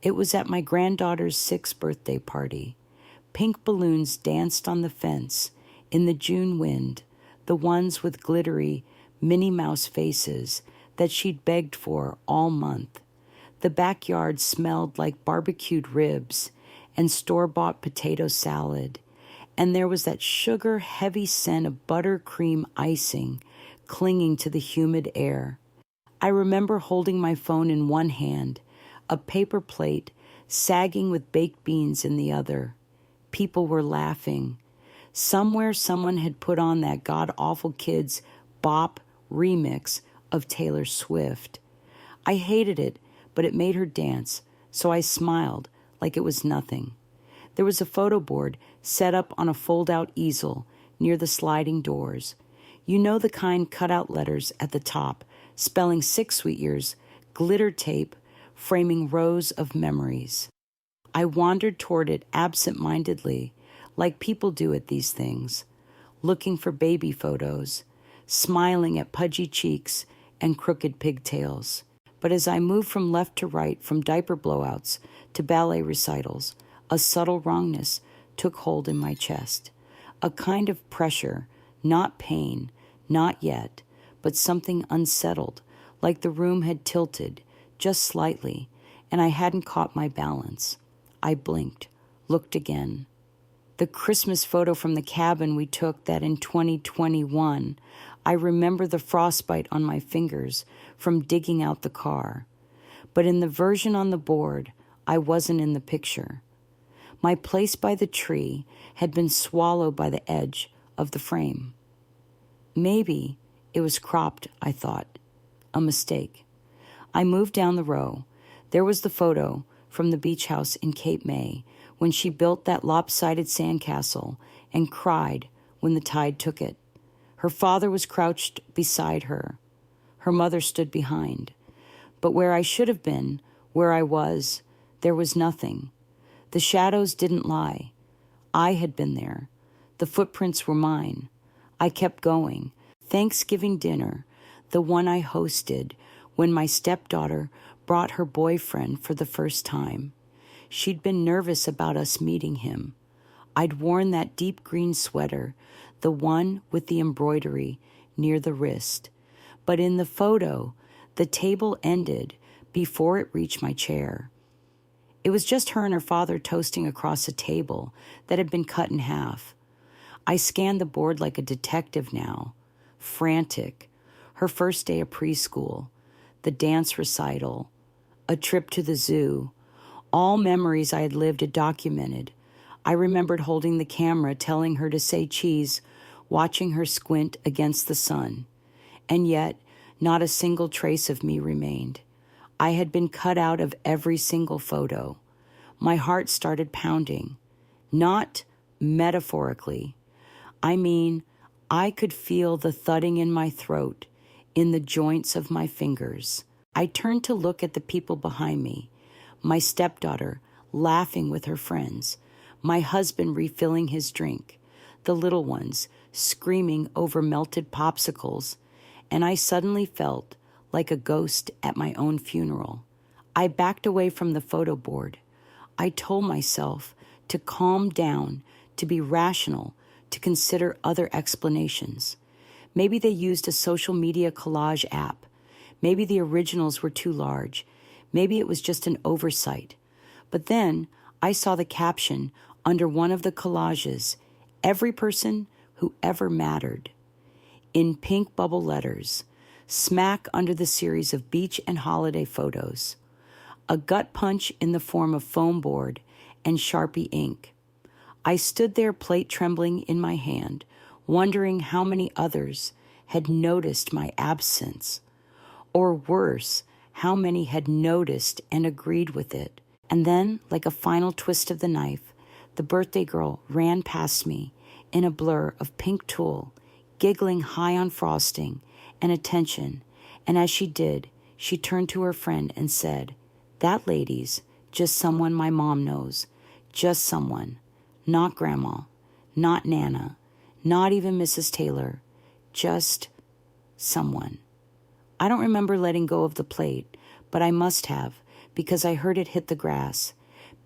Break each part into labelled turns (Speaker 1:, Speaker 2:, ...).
Speaker 1: It was at my granddaughter's 6th birthday party. Pink balloons danced on the fence in the June wind, the ones with glittery Minnie Mouse faces that she'd begged for all month. The backyard smelled like barbecued ribs and store-bought potato salad, and there was that sugar-heavy scent of buttercream icing clinging to the humid air. I remember holding my phone in one hand, a paper plate sagging with baked beans in the other. People were laughing. Somewhere someone had put on that god-awful kid's bop remix of Taylor Swift. I hated it, but it made her dance, so I smiled like it was nothing. There was a photo board set up on a fold-out easel near the sliding doors. You know, the kind cut-out letters at the top, spelling 6 sweet years, glitter tape, framing rows of memories. I wandered toward it absent-mindedly, like people do at these things, looking for baby photos, smiling at pudgy cheeks and crooked pigtails. But as I moved from left to right, from diaper blowouts to ballet recitals, a subtle wrongness took hold in my chest. A kind of pressure, not pain, not yet, but something unsettled, like the room had tilted, just slightly, and I hadn't caught my balance. I blinked, looked again. The Christmas photo from the cabin we took that in 2021, I remember the frostbite on my fingers from digging out the car. But in the version on the board, I wasn't in the picture. My place by the tree had been swallowed by the edge of the frame. Maybe it was cropped, I thought. A mistake. I moved down the row. There was the photo from the beach house in Cape May when she built that lopsided sandcastle and cried when the tide took it. Her father was crouched beside her. Her mother stood behind. But where I should have been, where I was, there was nothing. The shadows didn't lie. I had been there. The footprints were mine. I kept going. Thanksgiving dinner, the one I hosted when my stepdaughter brought her boyfriend for the first time. She'd been nervous about us meeting him. I'd worn that deep green sweater, the one with the embroidery near the wrist. But in the photo, the table ended before it reached my chair. It was just her and her father toasting across a table that had been cut in half. I scanned the board like a detective now, frantic. Her first day of preschool, the dance recital, a trip to the zoo, all memories I had lived and documented. I remembered holding the camera, telling her to say cheese, watching her squint against the sun. And yet, not a single trace of me remained. I had been cut out of every single photo. My heart started pounding. Not metaphorically. I mean, I could feel the thudding in my throat, in the joints of my fingers. I turned to look at the people behind me. My stepdaughter laughing with her friends. My husband refilling his drink. The little ones screaming over melted popsicles. And I suddenly felt like a ghost at my own funeral. I backed away from the photo board. I told myself to calm down, to be rational, to consider other explanations. Maybe they used a social media collage app. Maybe the originals were too large. Maybe it was just an oversight. But then I saw the caption under one of the collages, "Every person who ever mattered," in pink bubble letters, smack under the series of beach and holiday photos. A gut punch in the form of foam board and Sharpie ink. I stood there, plate trembling in my hand, wondering how many others had noticed my absence. Or worse, how many had noticed and agreed with it. And then, like a final twist of the knife, the birthday girl ran past me in a blur of pink tulle, giggling high on frosting and attention. And as she did, she turned to her friend and said, "That lady's just someone my mom knows. Just someone. Not Grandma. Not Nana. Not even Mrs. Taylor. Just someone." I don't remember letting go of the plate, but I must have, because I heard it hit the grass.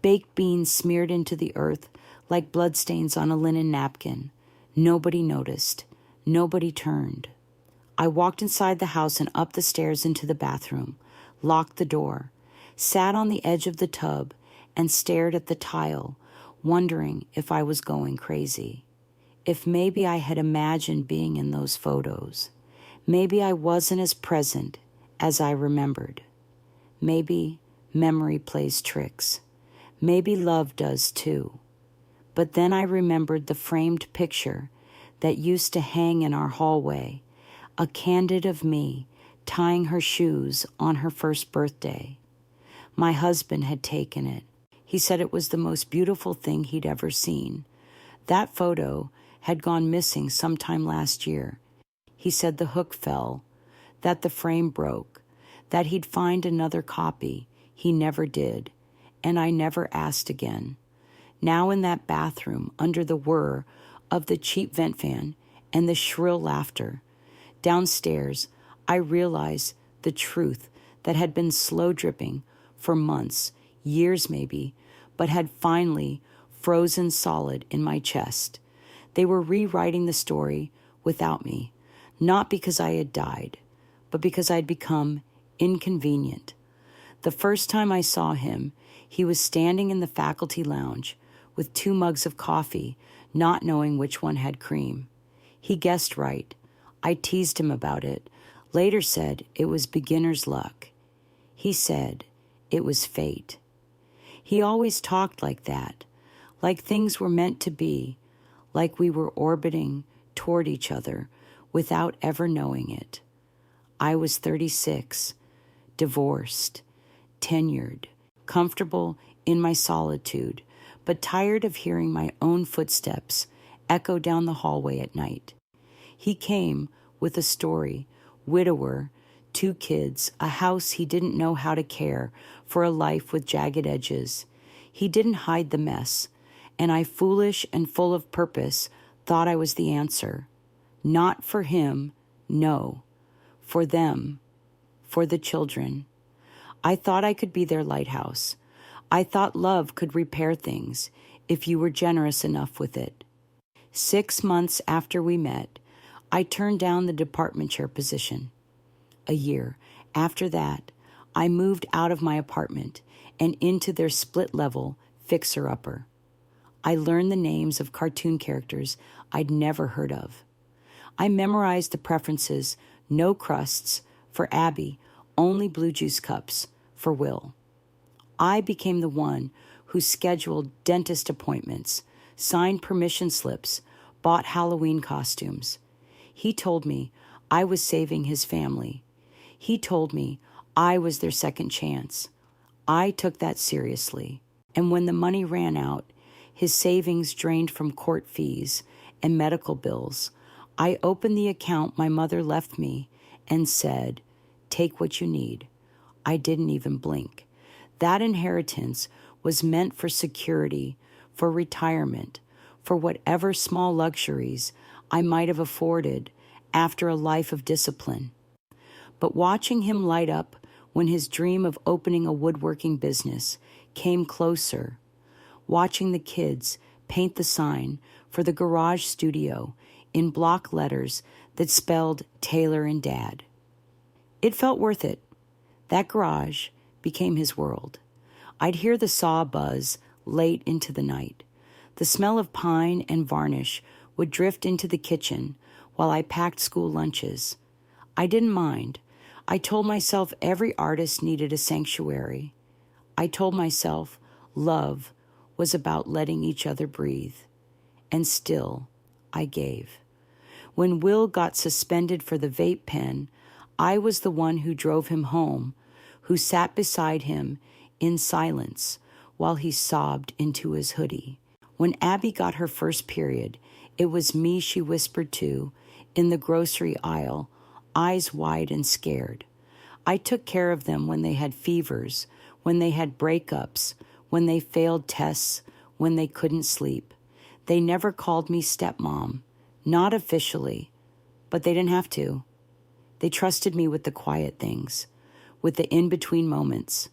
Speaker 1: Baked beans smeared into the earth like bloodstains on a linen napkin. Nobody noticed. Nobody turned. I walked inside the house and up the stairs into the bathroom, locked the door, sat on the edge of the tub, and stared at the tile, wondering if I was going crazy. If maybe I had imagined being in those photos. Maybe I wasn't as present as I remembered. Maybe memory plays tricks. Maybe love does too. But then I remembered the framed picture that used to hang in our hallway, a candid of me tying her shoes on her first birthday. My husband had taken it. He said it was the most beautiful thing he'd ever seen. That photo had gone missing sometime last year. He said the hook fell, that the frame broke, that he'd find another copy. He never did, and I never asked again. Now in that bathroom, under the whir of the cheap vent fan and the shrill laughter, downstairs, I realized the truth that had been slow dripping for months, years maybe, but had finally frozen solid in my chest. They were rewriting the story without me, not because I had died, but because I'd become inconvenient. The first time I saw him, he was standing in the faculty lounge with 2 mugs of coffee, not knowing which one had cream. He guessed right. I teased him about it, later said it was beginner's luck. He said it was fate. He always talked like that, like things were meant to be, like we were orbiting toward each other without ever knowing it. I was 36, divorced, tenured, comfortable in my solitude, but tired of hearing my own footsteps echo down the hallway at night. He came with a story, widower, 2 kids, a house he didn't know how to care for, a life with jagged edges. He didn't hide the mess, and I, foolish and full of purpose, thought I was the answer. Not for him, no. For them, for the children. I thought I could be their lighthouse. I thought love could repair things if you were generous enough with it. 6 months after we met, I turned down the department chair position. A year after that, I moved out of my apartment and into their split-level fixer-upper. I learned the names of cartoon characters I'd never heard of. I memorized the preferences: no crusts for Abby, only blue juice cups for Will. I became the one who scheduled dentist appointments, signed permission slips, bought Halloween costumes. He told me I was saving his family. He told me I was their second chance. I took that seriously. And when the money ran out, his savings drained from court fees and medical bills, I opened the account my mother left me and said, "Take what you need." I didn't even blink. That inheritance was meant for security, for retirement, for whatever small luxuries I might have afforded after a life of discipline. But watching him light up when his dream of opening a woodworking business came closer, watching the kids paint the sign for the garage studio in block letters that spelled Taylor and Dad. It felt worth it. That garage became his world. I'd hear the saw buzz late into the night. The smell of pine and varnish would drift into the kitchen while I packed school lunches. I didn't mind. I told myself every artist needed a sanctuary. I told myself love was about letting each other breathe. And still, I gave. When Will got suspended for the vape pen, I was the one who drove him home, who sat beside him in silence while he sobbed into his hoodie. When Abby got her first period, it was me she whispered to in the grocery aisle, eyes wide and scared. I took care of them when they had fevers, when they had breakups, when they failed tests, when they couldn't sleep. They never called me stepmom, not officially, but they didn't have to. They trusted me with the quiet things, with the in-between moments,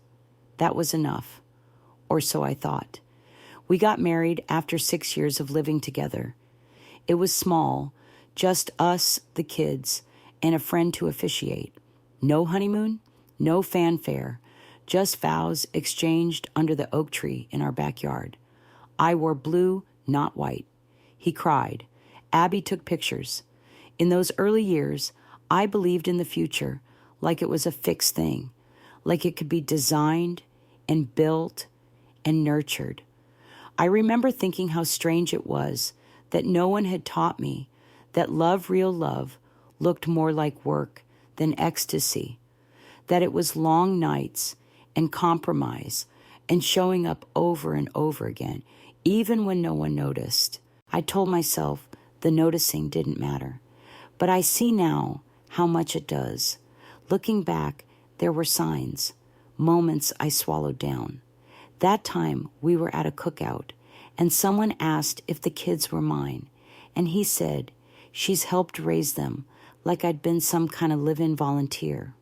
Speaker 1: That was enough, or so I thought. We got married after 6 years of living together. It was small, just us, the kids, and a friend to officiate. No honeymoon, no fanfare, just vows exchanged under the oak tree in our backyard. I wore blue, not white. He cried. Abby took pictures. In those early years, I believed in the future like it was a fixed thing, like it could be designed and built and nurtured. I remember thinking how strange it was that no one had taught me that real love, looked more like work than ecstasy, that it was long nights and compromise and showing up over and over again, even when no one noticed. I told myself the noticing didn't matter, but I see now how much it does. Looking back, there were signs, moments I swallowed down. That time we were at a cookout, and someone asked if the kids were mine, and he said, "She's helped raise them," like I'd been some kind of live-in volunteer.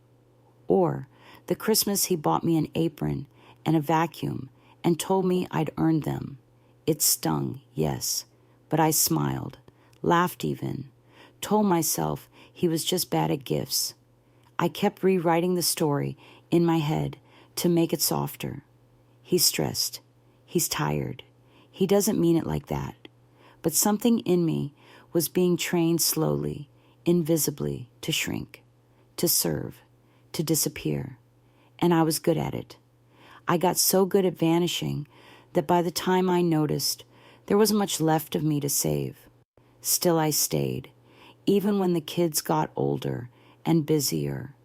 Speaker 1: Or the Christmas he bought me an apron and a vacuum and told me I'd earned them. It stung, yes, but I smiled, laughed even, told myself he was just bad at gifts. I kept rewriting the story in my head to make it softer. He's stressed. He's tired. He doesn't mean it like that. But something in me was being trained slowly, invisibly, to shrink, to serve, to disappear. And I was good at it. I got so good at vanishing that by the time I noticed, there wasn't much left of me to save. Still I stayed, even when the kids got older and busier,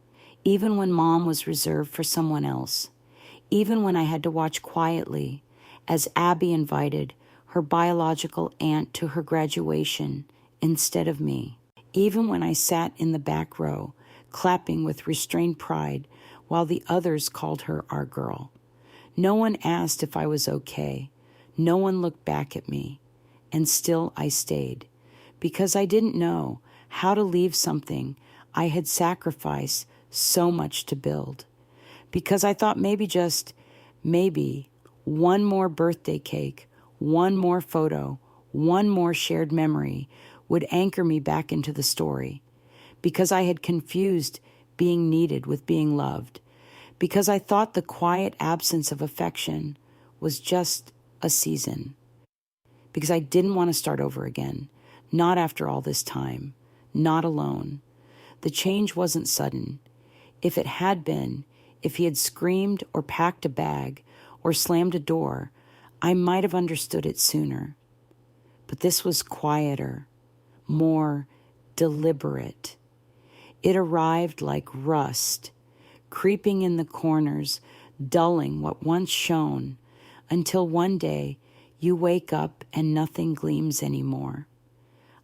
Speaker 1: even when Mom was reserved for someone else, even when I had to watch quietly as Abby invited her biological aunt to her graduation instead of me, even when I sat in the back row, clapping with restrained pride while the others called her our girl. No one asked if I was okay. No one looked back at me. And still I stayed, because I didn't know how to leave something I had sacrificed so much to build. Because I thought maybe, one more birthday cake, one more photo, one more shared memory would anchor me back into the story. Because I had confused being needed with being loved. Because I thought the quiet absence of affection was just a season. Because I didn't want to start over again, not after all this time, not alone. The change wasn't sudden. If it had been, if he had screamed or packed a bag or slammed a door, I might have understood it sooner. But this was quieter, more deliberate. It arrived like rust, creeping in the corners, dulling what once shone, until one day you wake up and nothing gleams anymore.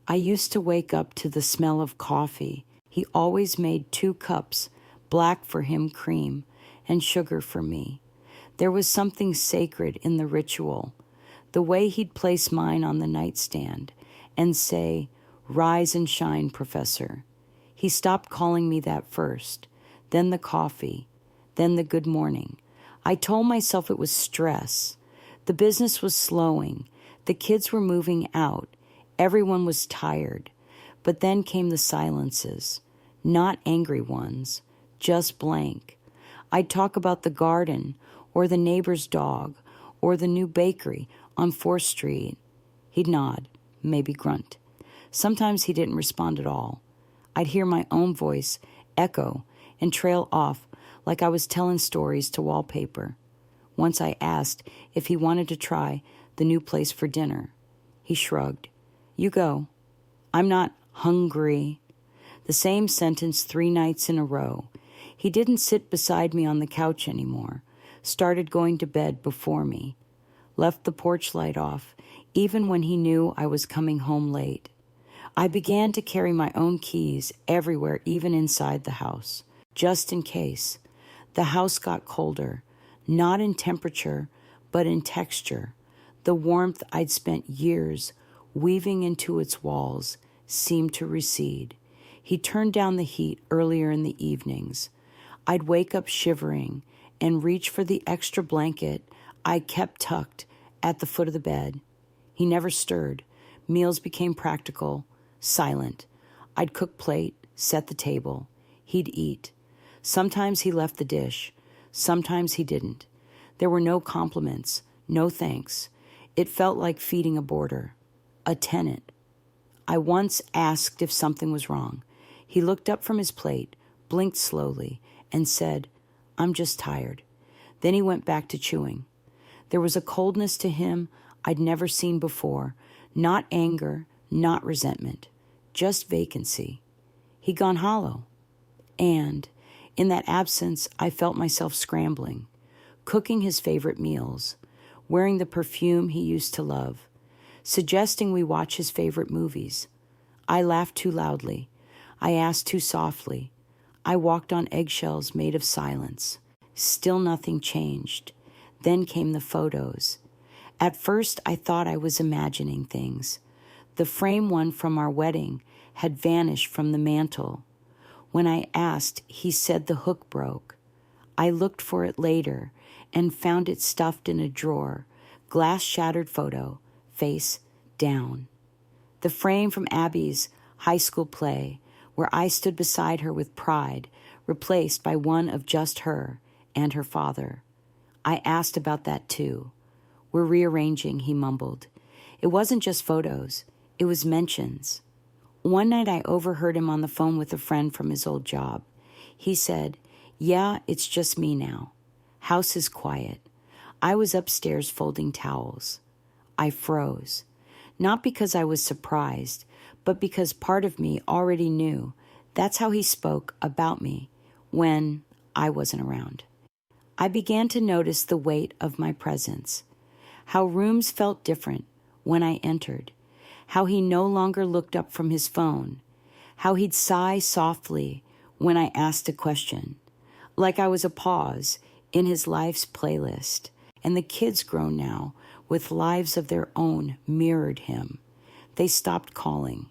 Speaker 1: I used to wake up to the smell of coffee. He always made 2 cups, black for him cream, and sugar for me. There was something sacred in the ritual, the way he'd place mine on the nightstand and say, "Rise and shine, Professor." He stopped calling me that first, then the coffee, then the good morning. I told myself it was stress. The business was slowing. The kids were moving out. Everyone was tired. But then came the silences, not angry ones, just blank. I'd talk about the garden or the neighbor's dog or the new bakery on 4th Street. He'd nod, maybe grunt. Sometimes he didn't respond at all. I'd hear my own voice echo and trail off like I was telling stories to wallpaper. Once I asked if he wanted to try the new place for dinner. He shrugged. "You go. I'm not hungry." The same sentence 3 nights in a row. He didn't sit beside me on the couch anymore. Started going to bed before me. Left the porch light off, even when he knew I was coming home late. I began to carry my own keys everywhere, even inside the house, just in case. The house got colder, not in temperature, but in texture. The warmth I'd spent years weaving into its walls seemed to recede. He turned down the heat earlier in the evenings. I'd wake up shivering and reached for the extra blanket I kept tucked at the foot of the bed. He never stirred. Meals became practical, silent. I'd cook plate, set the table. He'd eat. Sometimes he left the dish. Sometimes he didn't. There were no compliments, no thanks. It felt like feeding a boarder, a tenant. I once asked if something was wrong. He looked up from his plate, blinked slowly, and said, "I'm just tired." Then he went back to chewing. There was a coldness to him I'd never seen before, not anger, not resentment, just vacancy. He'd gone hollow. And in that absence, I felt myself scrambling, cooking his favorite meals, wearing the perfume he used to love, suggesting we watch his favorite movies. I laughed too loudly. I asked too softly. I walked on eggshells made of silence. Still nothing changed. Then came the photos. At first, I thought I was imagining things. The frame one from our wedding had vanished from the mantel. When I asked, he said the hook broke. I looked for it later and found it stuffed in a drawer, glass-shattered photo, face down. The frame from Abby's high school play, where I stood beside her with pride, replaced by one of just her and her father. I asked about that too. "We're rearranging," he mumbled. It wasn't just photos. It was mentions. One night I overheard him on the phone with a friend from his old job. He said, "Yeah, it's just me now. House is quiet." I was upstairs folding towels. I froze. Not because I was surprised, but because part of me already knew that's how he spoke about me when I wasn't around. I began to notice the weight of my presence, how rooms felt different when I entered, how he no longer looked up from his phone, how he'd sigh softly when I asked a question, like I was a pause in his life's playlist, and the kids grown now with lives of their own mirrored him. They stopped calling.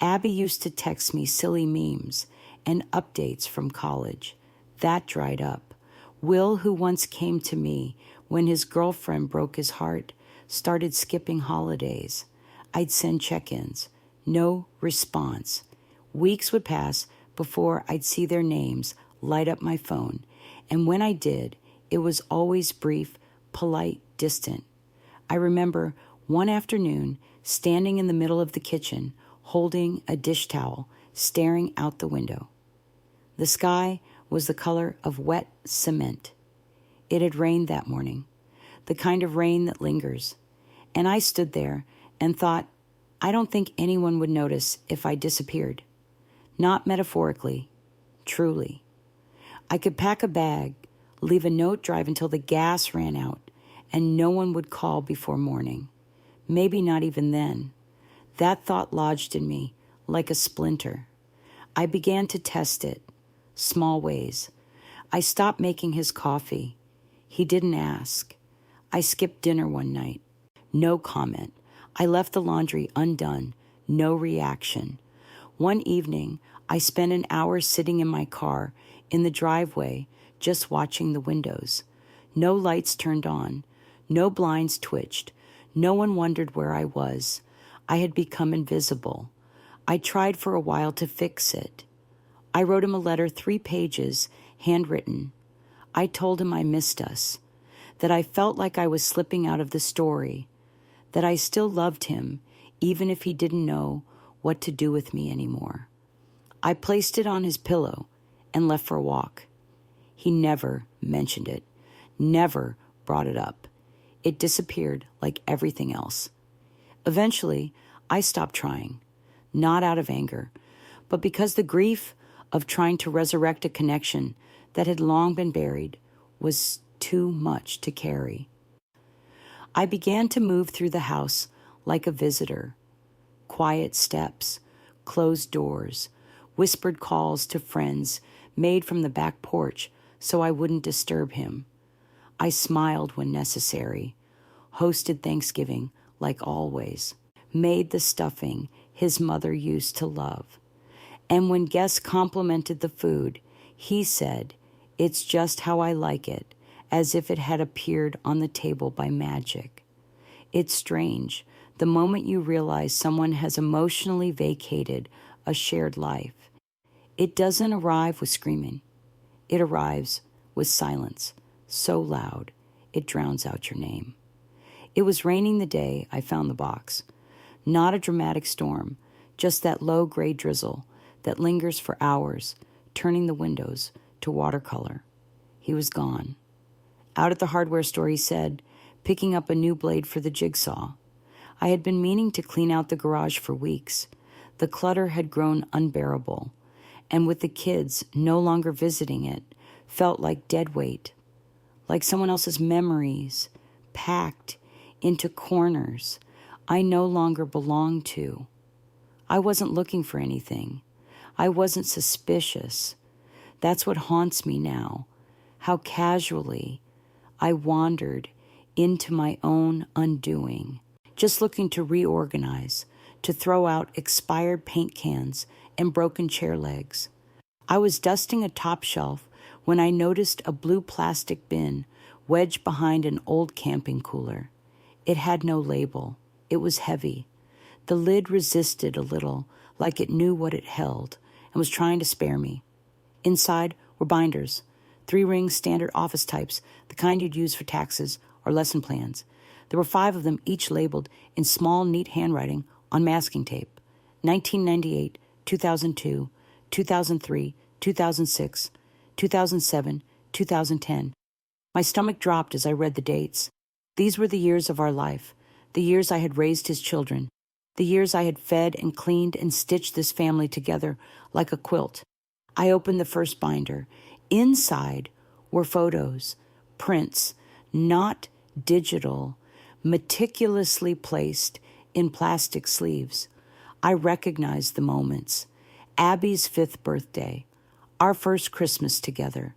Speaker 1: Abby used to text me silly memes and updates from college. That dried up. Will, who once came to me when his girlfriend broke his heart, started skipping holidays. I'd send check-ins. No response. Weeks would pass before I'd see their names light up my phone, and when I did, it was always brief, polite, distant. I remember one afternoon standing in the middle of the kitchen, holding a dish towel, staring out the window. The sky was the color of wet cement. It had rained that morning, the kind of rain that lingers. And I stood there and thought, I don't think anyone would notice if I disappeared. Not metaphorically, truly. I could pack a bag, leave a note, drive until the gas ran out, and no one would call before morning. Maybe not even then. That thought lodged in me like a splinter. I began to test it, small ways. I stopped making his coffee. He didn't ask. I skipped dinner one night. No comment. I left the laundry undone. No reaction. One evening, I spent an hour sitting in my car in the driveway, just watching the windows. No lights turned on. No blinds twitched. No one wondered where I was. I had become invisible. I tried for a while to fix it. I wrote him a letter, 3 pages, handwritten. I told him I missed us, that I felt like I was slipping out of the story, that I still loved him, even if he didn't know what to do with me anymore. I placed it on his pillow and left for a walk. He never mentioned it, never brought it up. It disappeared like everything else. Eventually, I stopped trying, not out of anger, but because the grief of trying to resurrect a connection that had long been buried was too much to carry. I began to move through the house like a visitor. Quiet steps, closed doors, whispered calls to friends made from the back porch so I wouldn't disturb him. I smiled when necessary, hosted Thanksgiving like always, made the stuffing his mother used to love. And when guests complimented the food, he said, "It's just how I like it," as if it had appeared on the table by magic. It's strange, the moment you realize someone has emotionally vacated a shared life. It doesn't arrive with screaming. It arrives with silence, so loud it drowns out your name. It was raining the day I found the box. Not a dramatic storm, just that low gray drizzle that lingers for hours, turning the windows to watercolor. He was gone. Out at the hardware store, he said, picking up a new blade for the jigsaw. I had been meaning to clean out the garage for weeks. The clutter had grown unbearable, and with the kids no longer visiting it, felt like dead weight, like someone else's memories, packed into corners I no longer belonged to. I wasn't looking for anything. I wasn't suspicious. That's what haunts me now, how casually I wandered into my own undoing, just looking to reorganize, to throw out expired paint cans and broken chair legs. I was dusting a top shelf when I noticed a blue plastic bin wedged behind an old camping cooler. It had no label. It was heavy. The lid resisted a little, like it knew what it held, and was trying to spare me. Inside were binders, 3-ring standard office types, the kind you'd use for taxes or lesson plans. There were 5 of them, each labeled in small, neat handwriting on masking tape. 1998, 2002, 2003, 2006, 2007, 2010. My stomach dropped as I read the dates. These were the years of our life, the years I had raised his children, the years I had fed and cleaned and stitched this family together like a quilt. I opened the first binder. Inside were photos, prints, not digital, meticulously placed in plastic sleeves. I recognized the moments. Abby's 5th birthday, our first Christmas together,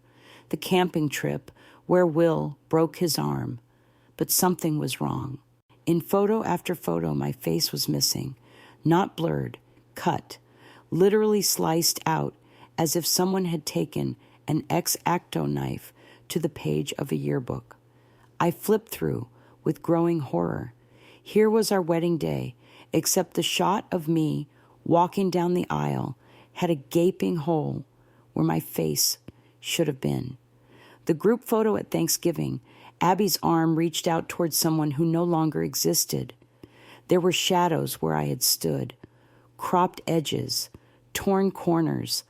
Speaker 1: the camping trip where Will broke his arm, but something was wrong. In photo after photo, my face was missing, not blurred, cut, literally sliced out as if someone had taken an X-Acto knife to the page of a yearbook. I flipped through with growing horror. Here was our wedding day, except the shot of me walking down the aisle had a gaping hole where my face should have been. The group photo at Thanksgiving, Abby's arm reached out towards someone who no longer existed. There were shadows where I had stood, cropped edges, torn corners,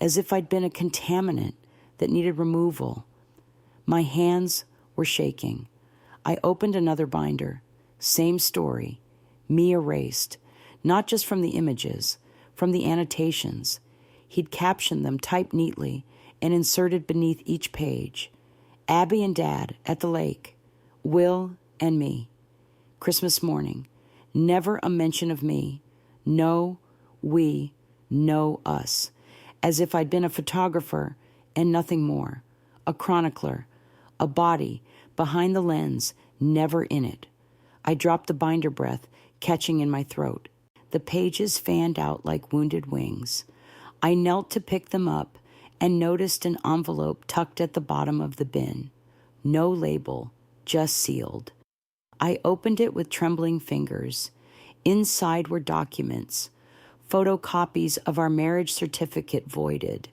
Speaker 1: as if I'd been a contaminant that needed removal. My hands were shaking. I opened another binder. Same story. Me erased. Not just from the images, from the annotations. He'd captioned them typed neatly and inserted beneath each page. Abby and Dad at the lake. Will and me. Christmas morning. Never a mention of me. No, we, no us. As if I'd been a photographer and nothing more. A chronicler. A body behind the lens, never in it. I dropped the binder breath, catching in my throat. The pages fanned out like wounded wings. I knelt to pick them up and noticed an envelope tucked at the bottom of the bin. No label, just sealed. I opened it with trembling fingers. Inside were documents, photocopies of our marriage certificate voided,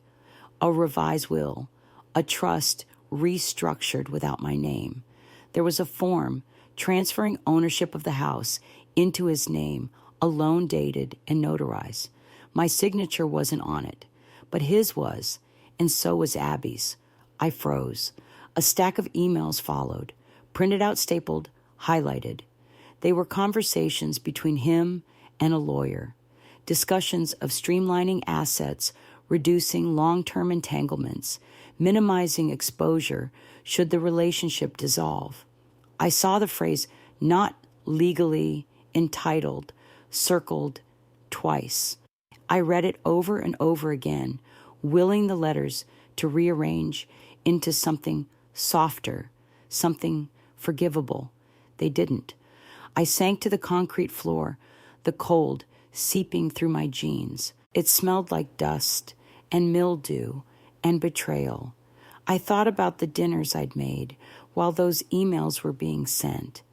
Speaker 1: a revised will, a trust restructured without my name. There was a form transferring ownership of the house into his name, a loan dated and notarized. My signature wasn't on it, but his was, and so was Abby's. I froze. A stack of emails followed, printed out, stapled, highlighted. They were conversations between him and a lawyer, discussions of streamlining assets, reducing long-term entanglements, minimizing exposure should the relationship dissolve. I saw the phrase "not legally entitled" circled twice. I read it over and over again, willing the letters to rearrange into something softer, something forgivable. They didn't. I sank to the concrete floor, the cold seeping through my jeans. It smelled like dust and mildew and betrayal. I thought about the dinners I'd made while those emails were being sent,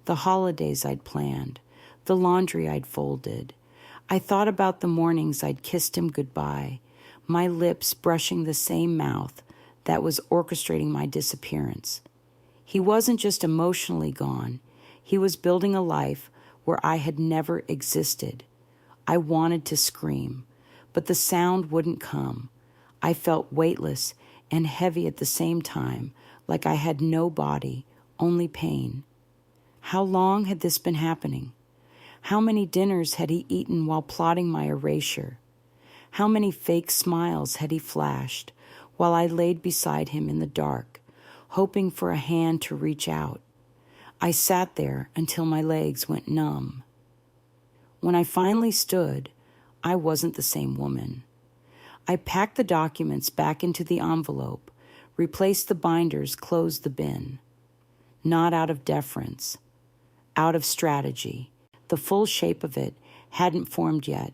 Speaker 1: the holidays I'd planned, the laundry I'd folded. I thought about the mornings I'd kissed him goodbye, my lips brushing the same mouth that was orchestrating my disappearance. He wasn't just emotionally gone. He was building a life where I had never existed. I wanted to scream, but the sound wouldn't come. I felt weightless and heavy at the same time, like I had no body, only pain. How long had this been happening? How many dinners had he eaten while plotting my erasure? How many fake smiles had he flashed while I laid beside him in the dark, hoping for a hand to reach out? I sat there until my legs went numb. When I finally stood, I wasn't the same woman. I packed the documents back into the envelope, replaced the binders, closed the bin. Not out of deference, out of strategy. The full shape of it hadn't formed yet,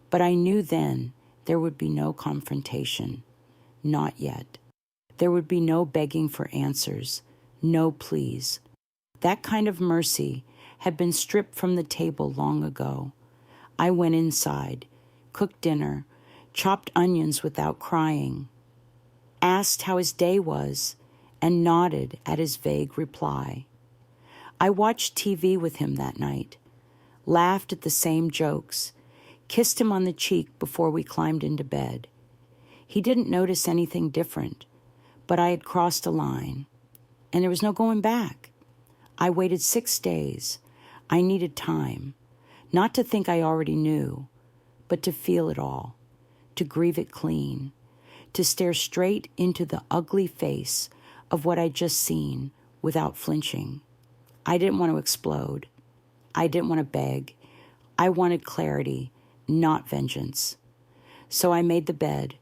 Speaker 1: but I knew then there would be no confrontation. Not yet. There would be no begging for answers, no pleas. That kind of mercy had been stripped from the table long ago. I went inside, cooked dinner, chopped onions without crying, asked how his day was, and nodded at his vague reply. I watched TV with him that night, laughed at the same jokes, kissed him on the cheek before we climbed into bed. He didn't notice anything different, but I had crossed a line, and there was no going back. I waited 6 days. I needed time, not to think I already knew, but to feel it all, to grieve it clean, to stare straight into the ugly face of what I'd just seen without flinching. I didn't want to explode. I didn't want to beg. I wanted clarity, not vengeance. So I made the bed.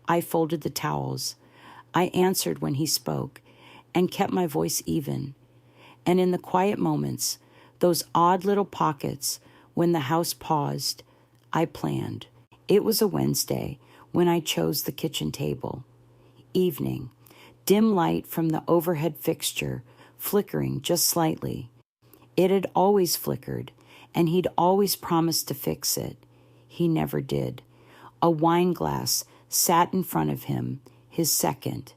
Speaker 1: I folded the towels. I answered when he spoke and kept my voice even. And in the quiet moments, those odd little pockets when the house paused, I planned. It was a Wednesday when I chose the kitchen table. Evening, dim light from the overhead fixture, flickering just slightly. It had always flickered, and he'd always promised to fix it. He never did. A wine glass sat in front of him, his second.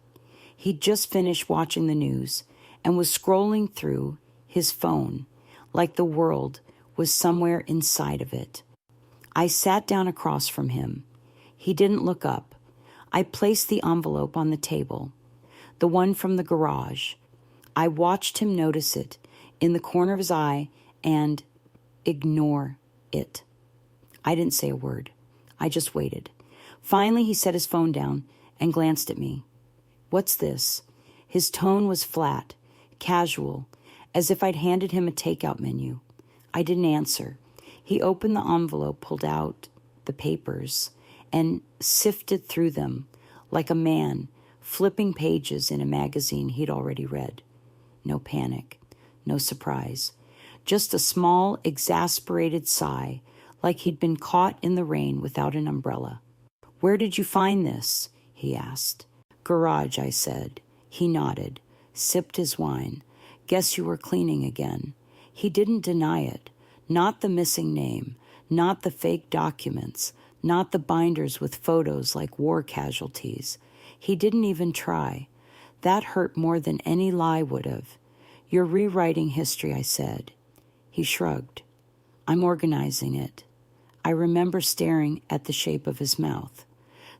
Speaker 1: He'd just finished watching the news and was scrolling through his phone like the world was somewhere inside of it. I sat down across from him. He didn't look up. I placed the envelope on the table, the one from the garage. I watched him notice it in the corner of his eye and ignore it. I didn't say a word. I just waited. Finally, he set his phone down and glanced at me. "What's this?" His tone was flat, casual, as if I'd handed him a takeout menu. I didn't answer. He opened the envelope, pulled out the papers, and sifted through them like a man flipping pages in a magazine he'd already read. No panic, no surprise, just a small, exasperated sigh, like he'd been caught in the rain without an umbrella. "Where did you find this?" he asked. "Garage," I said. He nodded, sipped his wine. "Guess you were cleaning again." He didn't deny it. Not the missing name, not the fake documents, not the binders with photos like war casualties. He didn't even try. That hurt more than any lie would have. "You're rewriting history," I said. He shrugged. "I'm organizing it." I remember staring at the shape of his mouth,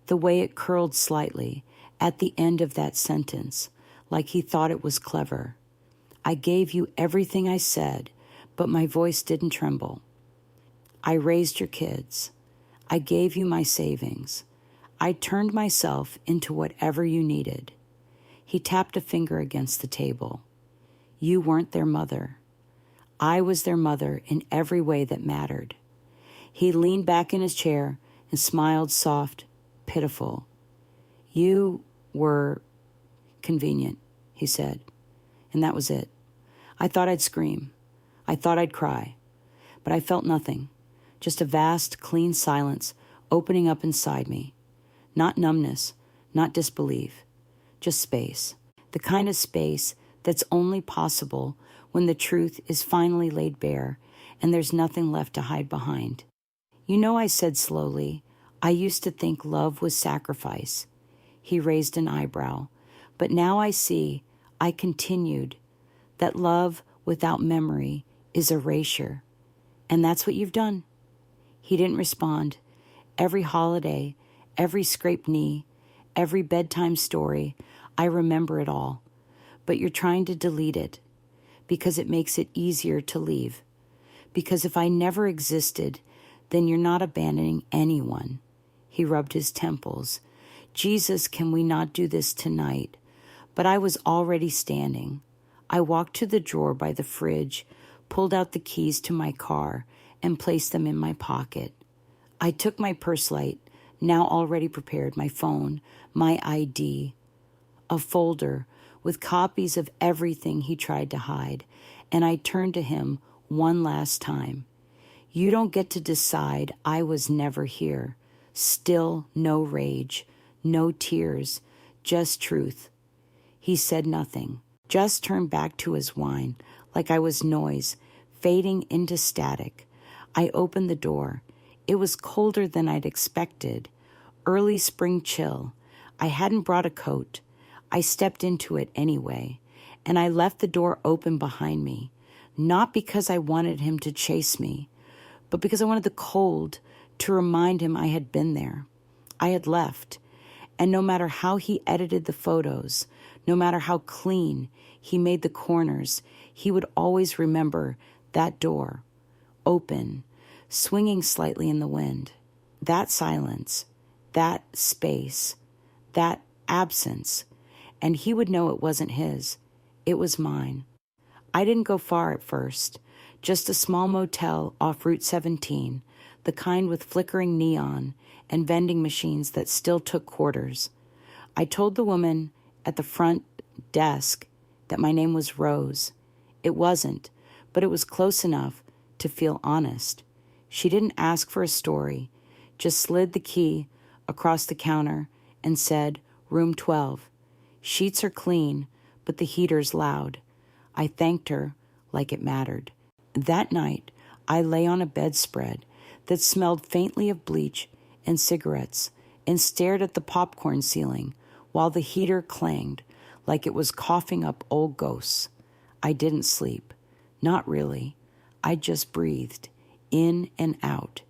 Speaker 1: the way it curled slightly at the end of that sentence, like he thought it was clever. "I gave you everything I said, but my voice didn't tremble. I raised your kids. I gave you my savings. I turned myself into whatever you needed." He tapped a finger against the table. "You weren't their mother. I was their mother in every way that mattered." He leaned back in his chair and smiled soft, pitiful. "You were convenient," he said, and that was it. I thought I'd scream. I thought I'd cry, but I felt nothing, just a vast, clean silence opening up inside me. Not numbness, not disbelief, just space. The kind of space that's only possible when the truth is finally laid bare and there's nothing left to hide behind. I said slowly, I used to think love was sacrifice. He raised an eyebrow. But now I see, I continued, that love without memory is erasure. And that's what you've done. He didn't respond. Every holiday, every scraped knee, every bedtime story, I remember it all. But you're trying to delete it because it makes it easier to leave. Because if I never existed, then you're not abandoning anyone. He rubbed his temples. Jesus, can we not do this tonight? But I was already standing. I walked to the drawer by the fridge, pulled out the keys to my car, and placed them in my pocket. I took my purse light, now already prepared, my phone, my ID, a folder with copies of everything he tried to hide, and I turned to him one last time. You don't get to decide I was never here. Still no rage, no tears, just truth. He said nothing, just turned back to his wine, like I was noise, fading into static. I opened the door. It was colder than I'd expected. Early spring chill. I hadn't brought a coat. I stepped into it anyway, and I left the door open behind me, not because I wanted him to chase me, but because I wanted the cold to remind him I had been there. I had left, and no matter how he edited the photos, no matter how clean he made the corners, he would always remember that door, open, swinging slightly in the wind, that silence, that space, that absence, and he would know it wasn't his. It was mine. I didn't go far at first, just a small motel off Route 17, the kind with flickering neon and vending machines that still took quarters. I told the woman at the front desk that my name was Rose. It wasn't, but it was close enough to feel honest. She didn't ask for a story, just slid the key across the counter and said, Room 12. Sheets are clean, but the heater's loud. I thanked her like it mattered. That night, I lay on a bedspread that smelled faintly of bleach and cigarettes and stared at the popcorn ceiling while the heater clanged like it was coughing up old ghosts. I didn't sleep. Not really. I just breathed, in and out,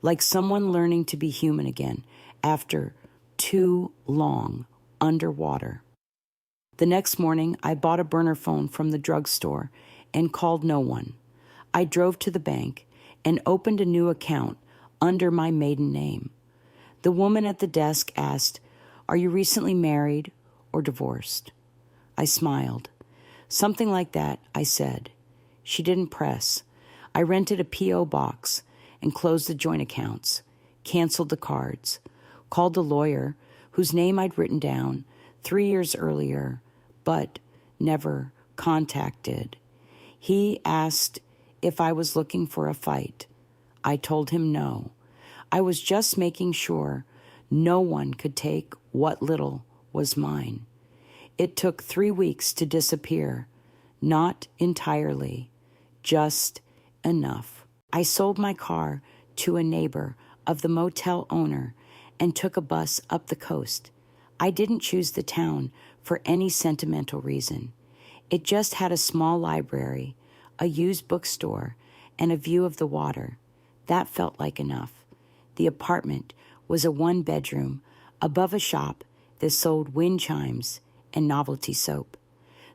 Speaker 1: like someone learning to be human again after too long underwater. The next morning, I bought a burner phone from the drugstore and called no one. I drove to the bank and opened a new account under my maiden name. The woman at the desk asked, Are you recently married or divorced? I smiled. Something like that, I said. She didn't press. I rented a P.O. box and closed the joint accounts, canceled the cards, called the lawyer whose name I'd written down 3 years earlier, but never contacted. He asked if I was looking for a fight. I told him no. I was just making sure no one could take what little was mine. It took 3 weeks to disappear, not entirely, just enough. I sold my car to a neighbor of the motel owner and took a bus up the coast. I didn't choose the town for any sentimental reason. It just had a small library, a used bookstore, and a view of the water. That felt like enough. The apartment was a 1-bedroom above a shop that sold wind chimes and novelty soap.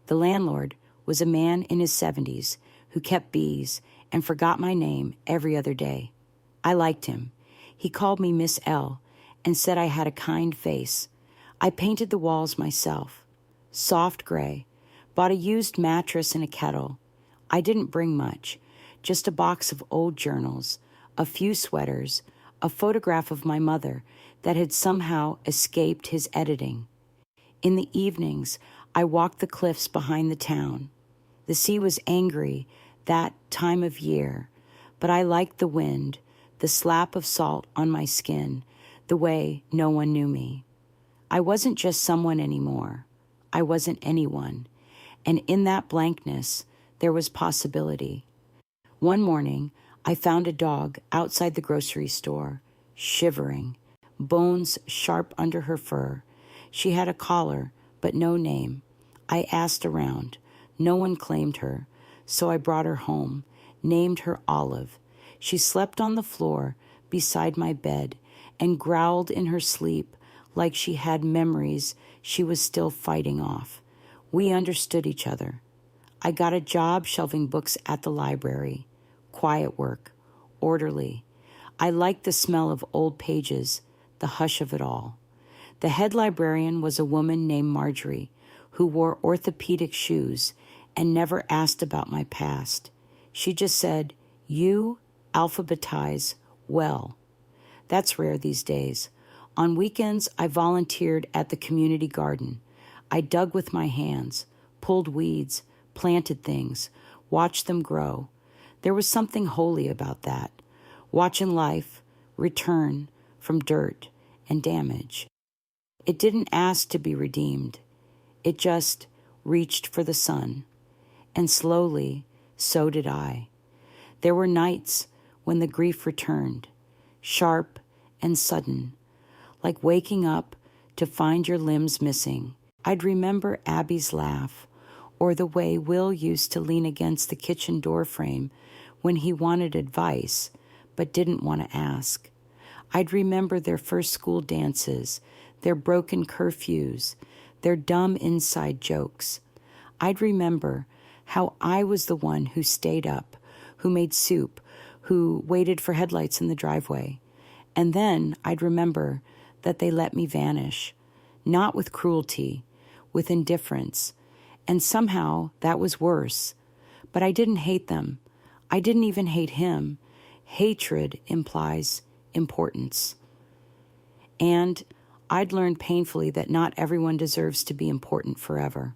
Speaker 1: The landlord was a man in his 70s who kept bees and forgot my name every other day. I liked him. He called me Miss L and said I had a kind face. I painted the walls myself, soft gray, bought a used mattress and a kettle. I didn't bring much, just a box of old journals, a few sweaters, a photograph of my mother that had somehow escaped his editing. In the evenings, I walked the cliffs behind the town. The sea was angry that time of year, but I liked the wind, the slap of salt on my skin, the way no one knew me. I wasn't just someone anymore. I wasn't anyone. And in that blankness, there was possibility. One morning, I found a dog outside the grocery store, shivering, bones sharp under her fur. She had a collar, but no name. I asked around. No one claimed her, so I brought her home, named her Olive. She slept on the floor beside my bed and growled in her sleep like she had memories she was still fighting off. We understood each other. I got a job shelving books at the library. Quiet work, orderly. I liked the smell of old pages, the hush of it all. The head librarian was a woman named Marjorie, who wore orthopedic shoes and never asked about my past. She just said, "You alphabetize well." That's rare these days. On weekends, I volunteered at the community garden. I dug with my hands, pulled weeds, planted things, watched them grow. There was something holy about that, watching life return from dirt and damage. It didn't ask to be redeemed. It just reached for the sun. And slowly, so did I. There were nights when the grief returned, sharp and sudden, like waking up to find your limbs missing. I'd remember Abby's laugh, or the way Will used to lean against the kitchen door frame when he wanted advice but didn't want to ask. I'd remember their first school dances, their broken curfews, their dumb inside jokes. I'd remember how I was the one who stayed up, who made soup, who waited for headlights in the driveway. And then I'd remember that they let me vanish, not with cruelty, with indifference. And somehow that was worse. But I didn't hate them. I didn't even hate him. Hatred implies importance. And I'd learned painfully that not everyone deserves to be important forever.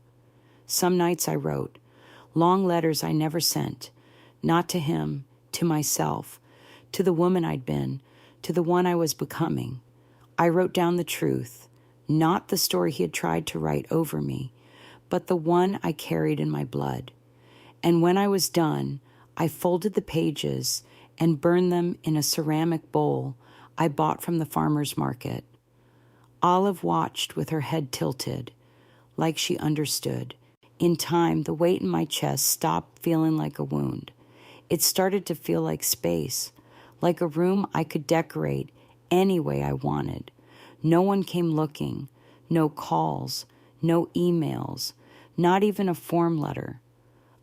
Speaker 1: Some nights I wrote, long letters I never sent, not to him, to myself, to the woman I'd been, to the one I was becoming. I wrote down the truth, not the story he had tried to write over me, but the one I carried in my blood. And when I was done, I folded the pages and burned them in a ceramic bowl I bought from the farmer's market. Olive watched with her head tilted, like she understood. In time, the weight in my chest stopped feeling like a wound. It started to feel like space, like a room I could decorate any way I wanted. No one came looking, no calls, no emails, not even a form letter.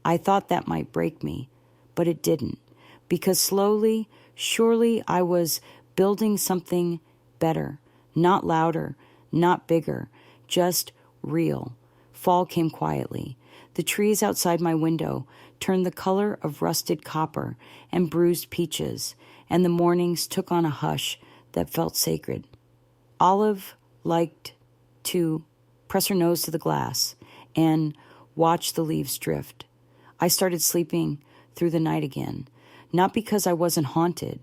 Speaker 1: I thought that might break me, but it didn't, because slowly, surely I was building something better, not louder, not bigger, just real. Fall came quietly. The trees outside my window turned the color of rusted copper and bruised peaches, and the mornings took on a hush that felt sacred. Olive liked to press her nose to the glass and watch the leaves drift. I started sleeping through the night again, not because I wasn't haunted,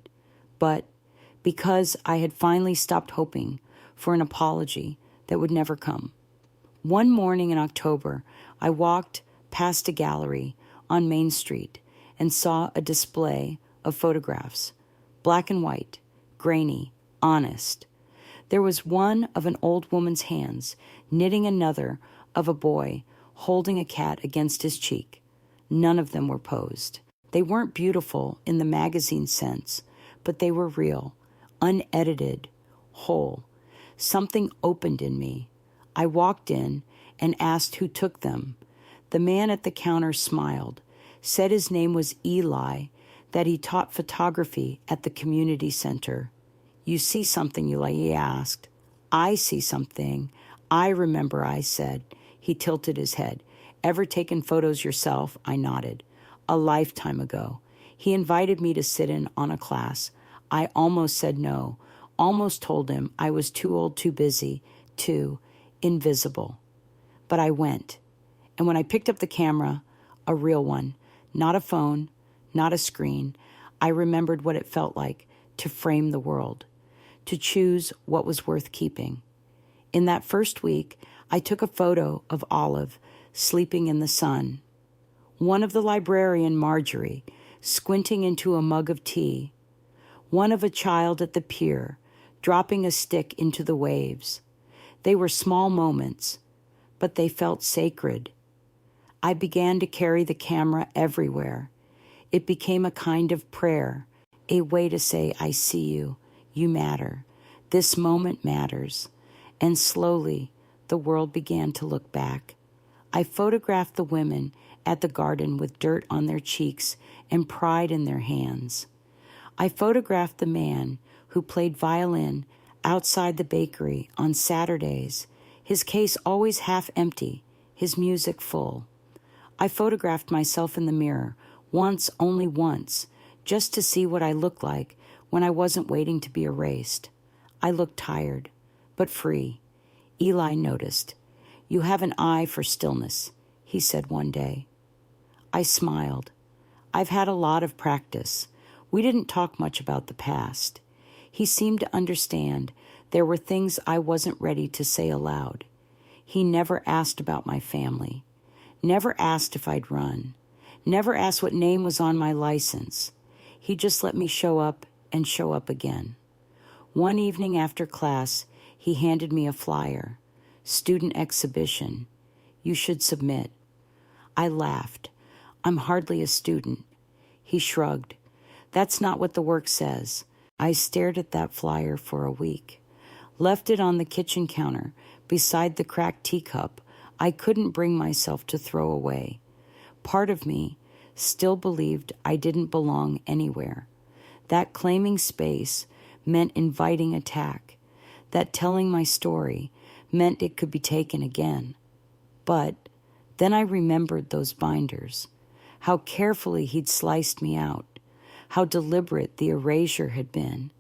Speaker 1: but because I had finally stopped hoping for an apology that would never come. One morning in October, I walked past a gallery on Main Street and saw a display of photographs, black and white, grainy, honest. There was one of an old woman's hands knitting another of a boy holding a cat against his cheek. None of them were posed. They weren't beautiful in the magazine sense, but they were real, unedited, whole. Something opened in me. I walked in and asked who took them. The man at the counter smiled, said his name was Eli, that he taught photography at the community center. "You see something," he asked. "I see something. I remember," I said. He tilted his head. "Ever taken photos yourself?" I nodded. "A lifetime ago." He invited me to sit in on a class. I almost said no, almost told him I was too old, too busy, too invisible. But I went. And when I picked up the camera, a real one, not a phone, not a screen, I remembered what it felt like to frame the world, to choose what was worth keeping. In that first week, I took a photo of Olive sleeping in the sun, one of the librarian Marjorie squinting into a mug of tea, one of a child at the pier dropping a stick into the waves. They were small moments, but they felt sacred. I began to carry the camera everywhere. It became a kind of prayer, a way to say, I see you, you matter, this moment matters. And slowly, the world began to look back. I photographed the women at the garden with dirt on their cheeks and pride in their hands. I photographed the man who played violin outside the bakery on Saturdays, his case always half empty, his music full. I photographed myself in the mirror, once, only once, just to see what I looked like when I wasn't waiting to be erased. I looked tired, but free. Eli noticed. You have an eye for stillness, he said one day. I smiled. I've had a lot of practice. We didn't talk much about the past. He seemed to understand there were things I wasn't ready to say aloud. He never asked about my family, never asked if I'd run, never asked what name was on my license. He just let me show up and show up again. One evening after class, he handed me a flyer. Student exhibition. You should submit. I laughed. I'm hardly a student. He shrugged. That's not what the work says. I stared at that flyer for a week. Left it on the kitchen counter beside the cracked teacup I couldn't bring myself to throw away. Part of me still believed I didn't belong anywhere. That claiming space meant inviting attack. That telling my story meant it could be taken again. But then I remembered those binders, how carefully he'd sliced me out, how deliberate the erasure had been.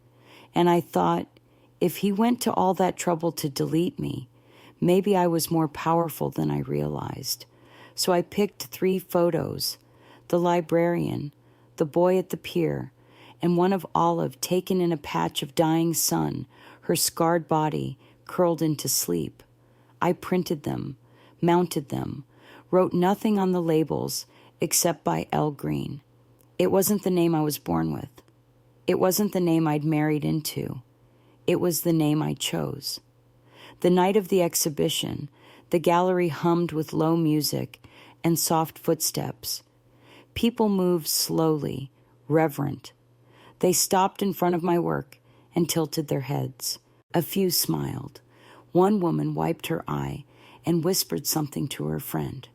Speaker 1: And I thought, if he went to all that trouble to delete me, maybe I was more powerful than I realized. So I picked 3 photos, the librarian, the boy at the pier, and one of Olive taken in a patch of dying sun, her scarred body curled into sleep. I printed them, mounted them, wrote nothing on the labels except by L. Green. It wasn't the name I was born with. It wasn't the name I'd married into. It was the name I chose. The night of the exhibition, the gallery hummed with low music and soft footsteps. People moved slowly, reverent. They stopped in front of my work and tilted their heads. A few smiled. One woman wiped her eye and whispered something to her friend.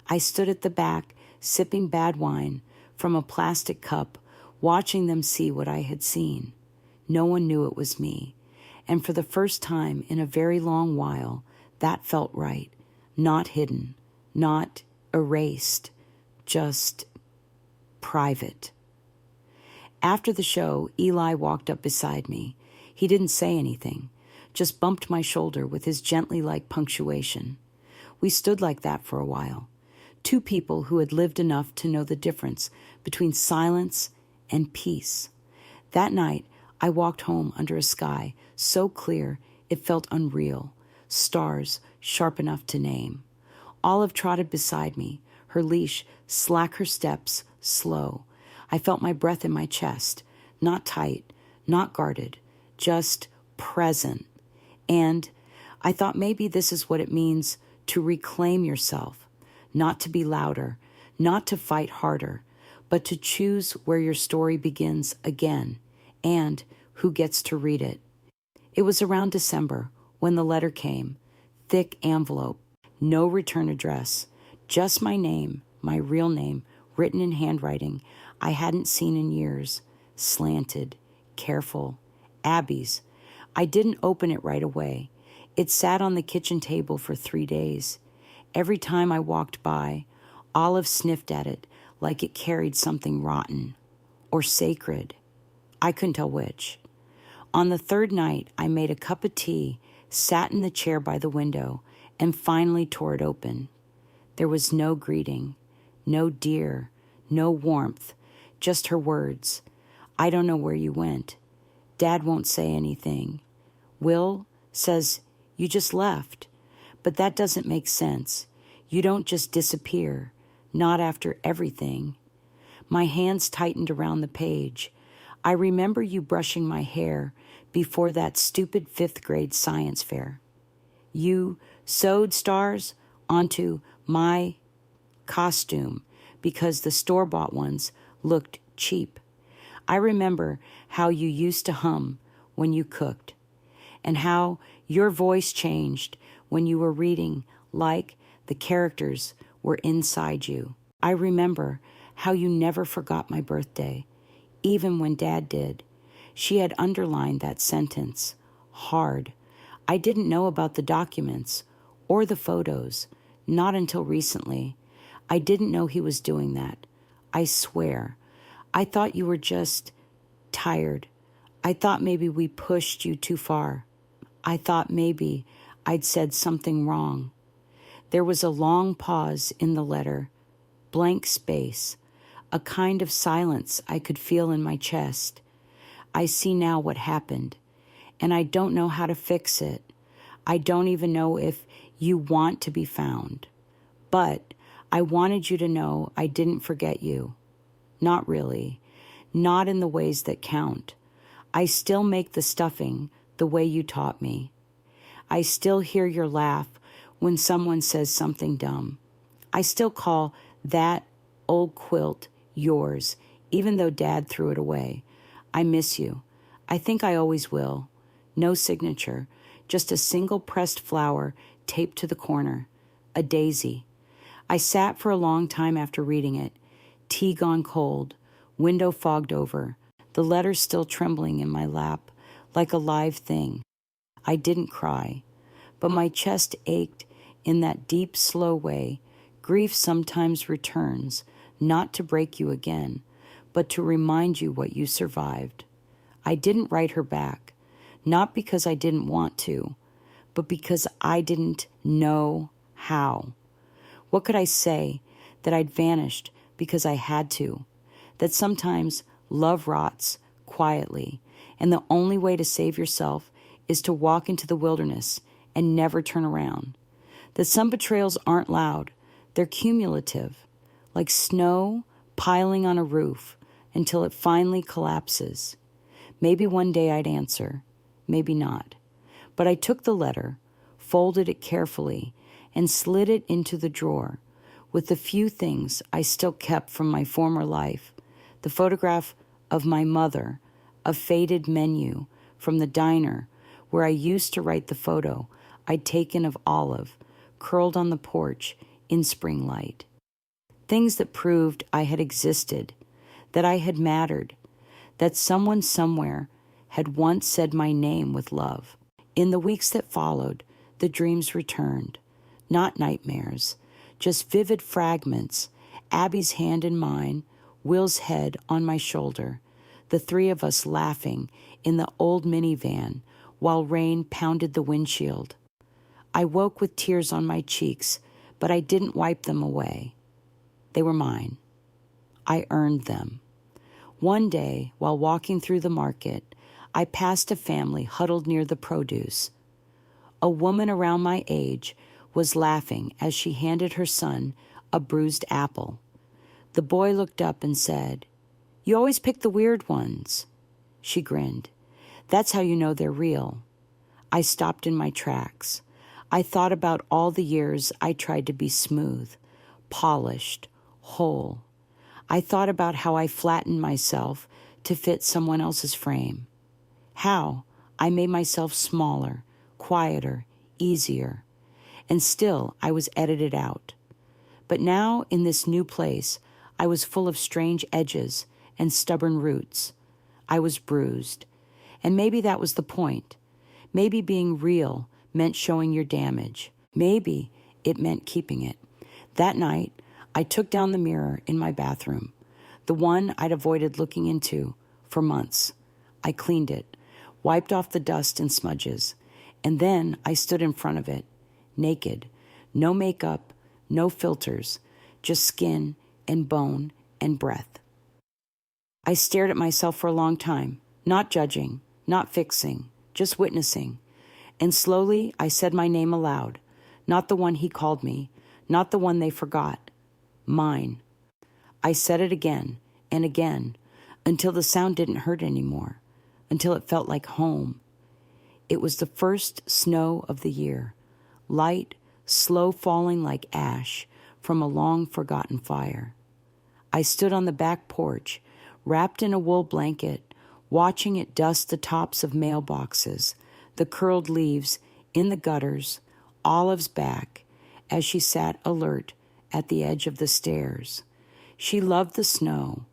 Speaker 1: I stood at the back, sipping bad wine from a plastic cup, watching them see what I had seen. No one knew it was me. And for the first time in a very long while, that felt right. Not hidden, not erased, just private. After the show, Eli walked up beside me. He didn't say anything, just bumped my shoulder with his gently-like punctuation. We stood like that for a while. 2 people who had lived enough to know the difference between silence and peace. That night, I walked home under a sky so clear it felt unreal, stars sharp enough to name. Olive trotted beside me, her leash slack, her steps slow. I felt my breath in my chest, not tight, not guarded, just present. And I thought maybe this is what it means to reclaim yourself, not to be louder, not to fight harder, but to choose where your story begins again and who gets to read it. It was around December when the letter came, thick envelope, no return address, just my name, my real name, written in handwriting I hadn't seen in years, slanted, careful, Abby's. I didn't open it right away. It sat on the kitchen table for 3 days. Every time I walked by, Olive sniffed at it like it carried something rotten or sacred. I couldn't tell which. On the 3rd night, I made a cup of tea, sat in the chair by the window, and finally tore it open. There was no greeting, no dear, no warmth, just her words. I don't know where you went. Dad won't say anything. Will says You just left. But that doesn't make sense. You don't just disappear, not after everything. My hands tightened around the page. I remember you brushing my hair before that stupid 5th grade science fair. You sewed stars onto my costume because the store-bought ones looked cheap. I remember how you used to hum when you cooked, and how your voice changed when you were reading like the characters were inside you. I remember how you never forgot my birthday, even when Dad did. She had underlined that sentence hard. I didn't know about the documents or the photos, not until recently. I didn't know he was doing that. I swear. I thought you were just tired. I thought maybe we pushed you too far. I thought maybe I'd said something wrong. There was a long pause in the letter, blank space, a kind of silence I could feel in my chest. I see now what happened, and I don't know how to fix it. I don't even know if you want to be found. But I wanted you to know I didn't forget you. Not really. Not in the ways that count. I still make the stuffing the way you taught me. I still hear your laugh when someone says something dumb. I still call that old quilt yours, even though Dad threw it away. I miss you. I think I always will. No signature, just a single pressed flower taped to the corner, a daisy. I sat for a long time after reading it, tea gone cold, window fogged over, the letter still trembling in my lap like a live thing. I didn't cry, but my chest ached in that deep, slow way. Grief sometimes returns, not to break you again, but to remind you what you survived. I didn't write her back, not because I didn't want to, but because I didn't know how. What could I say? That I'd vanished because I had to, that sometimes love rots quietly, and the only way to save yourself is to walk into the wilderness and never turn around. That some betrayals aren't loud, they're cumulative, like snow piling on a roof until it finally collapses. Maybe one day I'd answer, maybe not. But I took the letter, folded it carefully, and slid it into the drawer with the few things I still kept from my former life, the photograph of my mother, a faded menu from the diner where I used to write the photo I'd taken of Olive, curled on the porch in spring light. Things that proved I had existed, that I had mattered, that someone somewhere had once said my name with love. In the weeks that followed, the dreams returned, not nightmares, just vivid fragments, Abby's hand in mine, Will's head on my shoulder, the three of us laughing in the old minivan while rain pounded the windshield. I woke with tears on my cheeks, but I didn't wipe them away. They were mine. I earned them. One day, while walking through the market, I passed a family huddled near the produce. A woman around my age was laughing as she handed her son a bruised apple. The boy looked up and said, "You always pick the weird ones." She grinned. "That's how you know they're real." I stopped in my tracks. I thought about all the years I tried to be smooth, polished, whole. I thought about how I flattened myself to fit someone else's frame. How I made myself smaller, quieter, easier. And still I was edited out. But now in this new place, I was full of strange edges and stubborn roots. I was bruised. And maybe that was the point. Maybe being real meant showing your damage. Maybe it meant keeping it. That night, I took down the mirror in my bathroom, the one I'd avoided looking into for months. I cleaned it, wiped off the dust and smudges, and then I stood in front of it, naked, no makeup, no filters, just skin and bone and breath. I stared at myself for a long time, not judging, not fixing, just witnessing. And slowly I said my name aloud, not the one he called me, not the one they forgot, mine. I said it again and again until the sound didn't hurt anymore, until it felt like home. It was the first snow of the year, light, slow falling like ash from a long-forgotten fire. I stood on the back porch, wrapped in a wool blanket, watching it dust the tops of mailboxes, the curled leaves in the gutters, Olive's back, as she sat alert at the edge of the stairs. She loved the snow,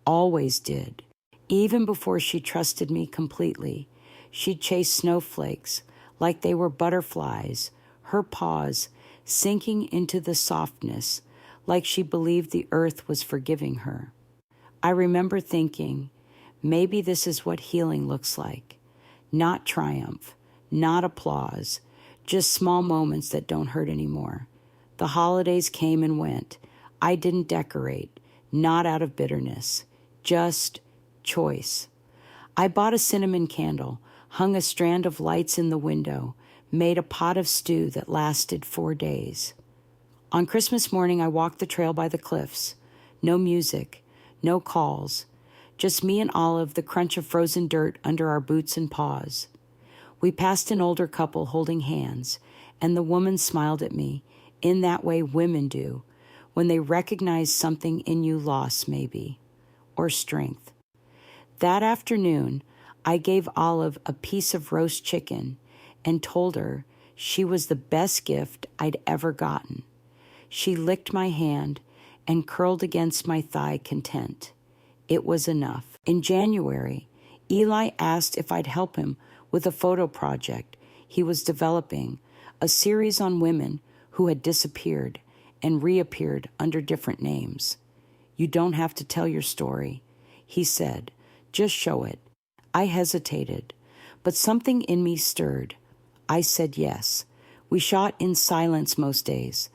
Speaker 1: always did. Even before she trusted me completely, she'd chase snowflakes like they were butterflies, her paws sinking into the softness like she believed the earth was forgiving her. I remember thinking, maybe this is what healing looks like. Not triumph, not applause, just small moments that don't hurt anymore. The holidays came and went. I didn't decorate, not out of bitterness, just choice. I bought a cinnamon candle, hung a strand of lights in the window, made a pot of stew that lasted 4 days. On Christmas morning, I walked the trail by the cliffs. No music, no calls, just me and Olive, the crunch of frozen dirt under our boots and paws. We passed an older couple holding hands, and the woman smiled at me, in that way women do, when they recognize something in you lost, maybe, or strength. That afternoon, I gave Olive a piece of roast chicken and told her she was the best gift I'd ever gotten. She licked my hand and curled against my thigh content. It was enough. In January, Eli asked if I'd help him with a photo project he was developing, a series on women who had disappeared and reappeared under different names. You don't have to tell your story, he said. Just show it. I hesitated, but something in me stirred. I said yes. We shot in silence most days,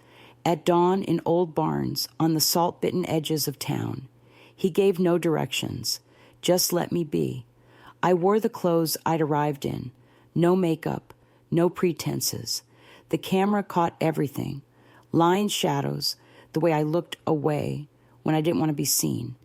Speaker 1: at dawn in old barns on the salt-bitten edges of town. He gave no directions, just let me be. I wore the clothes I'd arrived in, no makeup, no pretenses. The camera caught everything, lines, shadows, the way I looked away when I didn't want to be seen.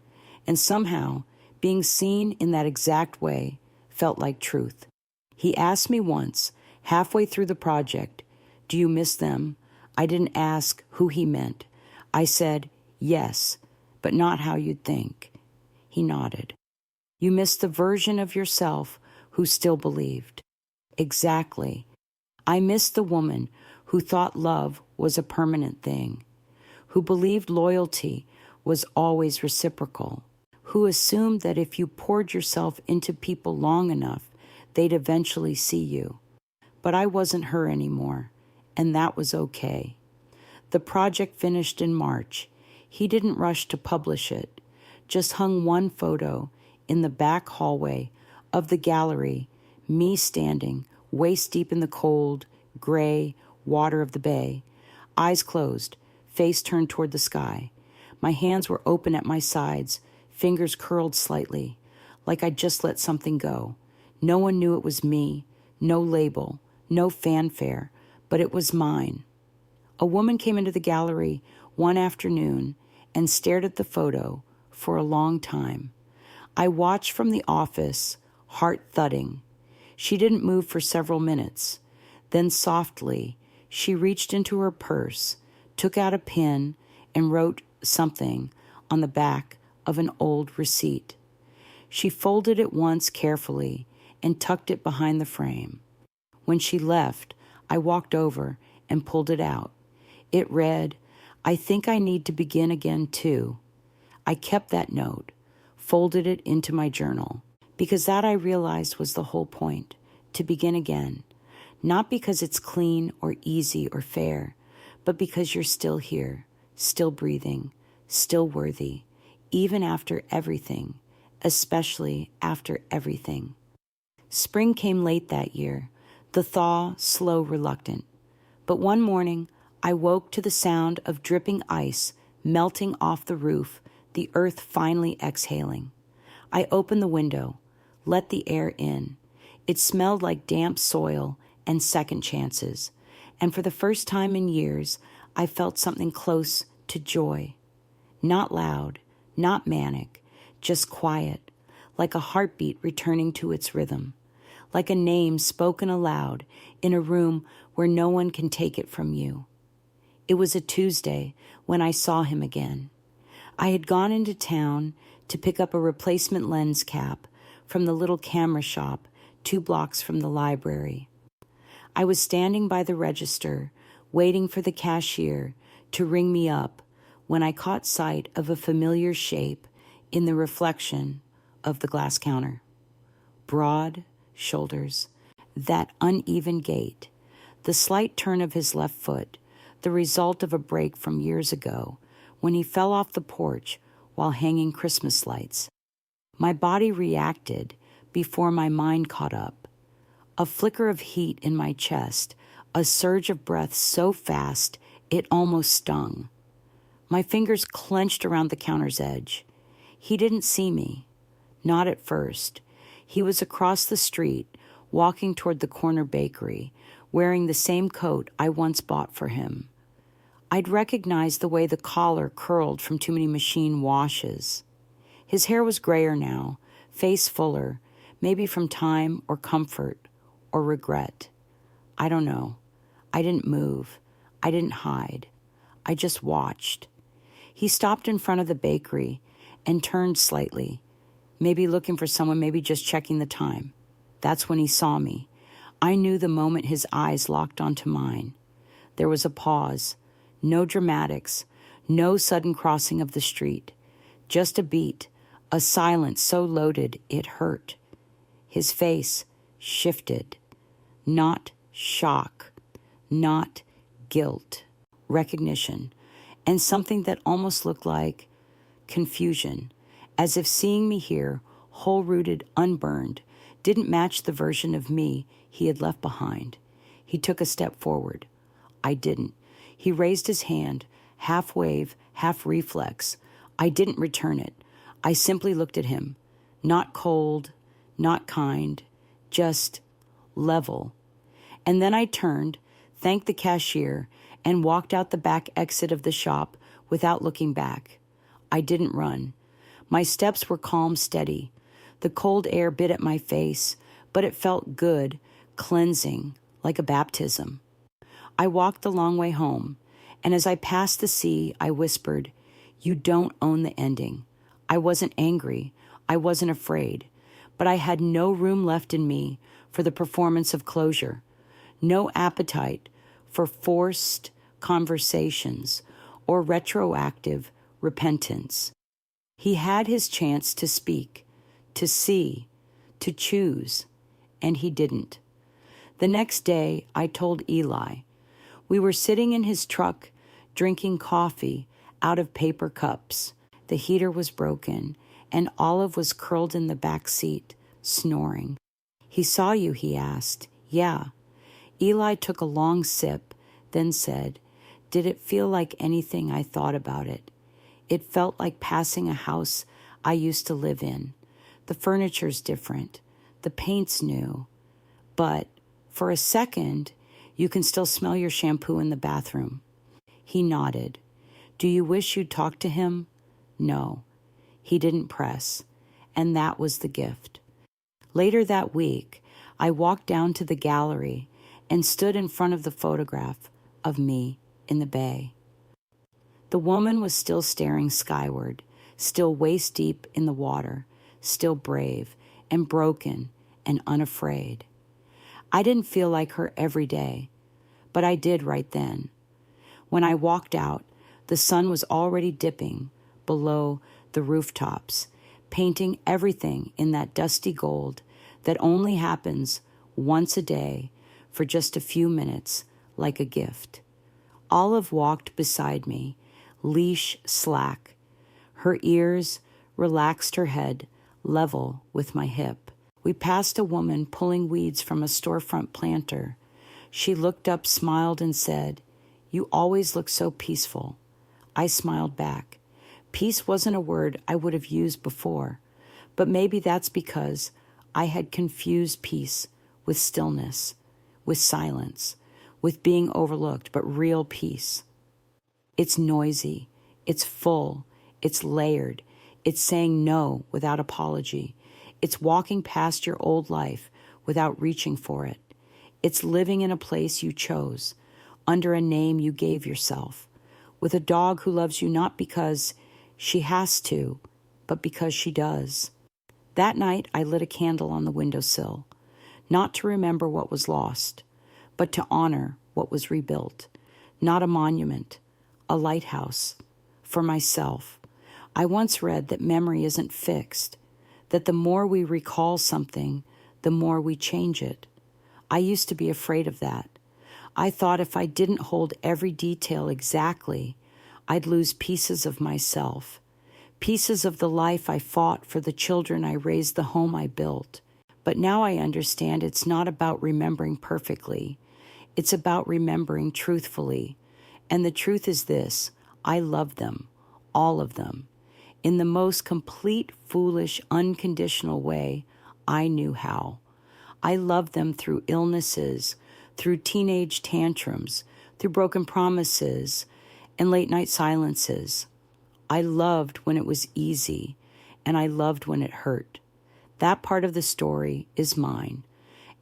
Speaker 1: And somehow, being seen in that exact way felt like truth. He asked me once, halfway through the project, "Do you miss them?" I didn't ask who he meant. I said, yes, but not how you'd think. He nodded. You miss the version of yourself who still believed. Exactly. I miss the woman who thought love was a permanent thing, who believed loyalty was always reciprocal, who assumed that if you poured yourself into people long enough, they'd eventually see you. But I wasn't her anymore, and that was okay. The project finished in March. He didn't rush to publish it, just hung one photo in the back hallway of the gallery, me standing, waist deep in the cold, gray water of the bay, eyes closed, face turned toward the sky. My hands were open at my sides, fingers curled slightly, like I'd just let something go. No one knew it was me, no label, no fanfare, but it was mine. A woman came into the gallery one afternoon and stared at the photo for a long time. I watched from the office, heart thudding. She didn't move for several minutes. Then softly, she reached into her purse, took out a pen, and wrote something on the back of an old receipt. She folded it once carefully and tucked it behind the frame. When she left, I walked over and pulled it out. It read, "I think I need to begin again too." I kept that note, folded it into my journal, because that I realized was the whole point, to begin again. Not because it's clean or easy or fair, but because you're still here, still breathing, still worthy, even after everything, especially after everything. Spring came late that year, the thaw slow, reluctant. But one morning, I woke to the sound of dripping ice melting off the roof, the earth finally exhaling. I opened the window, let the air in. It smelled like damp soil and second chances. And for the first time in years, I felt something close to joy. Not loud, not manic, just quiet, like a heartbeat returning to its rhythm, like a name spoken aloud in a room where no one can take it from you. It was a Tuesday when I saw him again. I had gone into town to pick up a replacement lens cap from the little camera shop 2 blocks from the library. I was standing by the register, waiting for the cashier to ring me up when I caught sight of a familiar shape in the reflection of the glass counter. Broad shoulders, that uneven gait, the slight turn of his left foot, the result of a break from years ago when he fell off the porch while hanging Christmas lights. My body reacted before my mind caught up. A flicker of heat in my chest, a surge of breath so fast it almost stung. My fingers clenched around the counter's edge. He didn't see me. Not at first. He was across the street, walking toward the corner bakery, wearing the same coat I once bought for him. I'd recognized the way the collar curled from too many machine washes. His hair was grayer now, face fuller, maybe from time or comfort or regret. I don't know. I didn't move. I didn't hide. I just watched. He stopped in front of the bakery and turned slightly, maybe looking for someone, maybe just checking the time. That's when he saw me. I knew the moment his eyes locked onto mine. There was a pause. No dramatics, no sudden crossing of the street, just a beat, a silence so loaded it hurt. His face shifted, not shock, not guilt, recognition, and something that almost looked like confusion, as if seeing me here, whole-rooted, unburned, didn't match the version of me he had left behind. He took a step forward. I didn't. He raised his hand, half wave, half reflex. I didn't return it. I simply looked at him. Not cold, not kind, just level. And then I turned, thanked the cashier, and walked out the back exit of the shop without looking back. I didn't run. My steps were calm, steady. The cold air bit at my face, but it felt good, cleansing, like a baptism. I walked the long way home, and as I passed the sea, I whispered, "You don't own the ending." I wasn't angry. I wasn't afraid. But I had no room left in me for the performance of closure, no appetite for forced conversations or retroactive repentance. He had his chance to speak, to see, to choose, and he didn't. The next day, I told Eli. We were sitting in his truck, drinking coffee out of paper cups. The heater was broken, and Olive was curled in the back seat, snoring. "He saw you," he asked. "Yeah." Eli took a long sip, then said, "Did it feel like anything I thought about it? It felt like passing a house I used to live in. The furniture's different. The paint's new. But for a second, you can still smell your shampoo in the bathroom." He nodded. "Do you wish you'd talked to him?" No. He didn't press. And that was the gift. Later that week, I walked down to the gallery and stood in front of the photograph of me in the bay. The woman was still staring skyward, still waist deep in the water, still brave and broken and unafraid. I didn't feel like her every day, but I did right then. When I walked out, the sun was already dipping below the rooftops, painting everything in that dusty gold that only happens once a day for just a few minutes, like a gift. Olive walked beside me, leash slack. Her ears relaxed, her head level with my hip. We passed a woman pulling weeds from a storefront planter. She looked up, smiled, and said, "You always look so peaceful." I smiled back. Peace wasn't a word I would have used before, but maybe that's because I had confused peace with stillness, with silence, with being overlooked, but real peace. It's noisy, it's full, it's layered, it's saying no without apology. It's walking past your old life without reaching for it. It's living in a place you chose, under a name you gave yourself, with a dog who loves you not because she has to, but because she does. That night, I lit a candle on the windowsill, not to remember what was lost, but to honor what was rebuilt. Not a monument, a lighthouse, for myself. I once read that memory isn't fixed, that the more we recall something, the more we change it. I used to be afraid of that. I thought if I didn't hold every detail exactly, I'd lose pieces of myself, pieces of the life I fought for, the children I raised, the home I built. But now I understand it's not about remembering perfectly. It's about remembering truthfully. And the truth is this: I love them, all of them, in the most complete, foolish, unconditional way I knew how. I loved them through illnesses, through teenage tantrums, through broken promises and late night silences. I loved when it was easy, and I loved when it hurt. That part of the story is mine,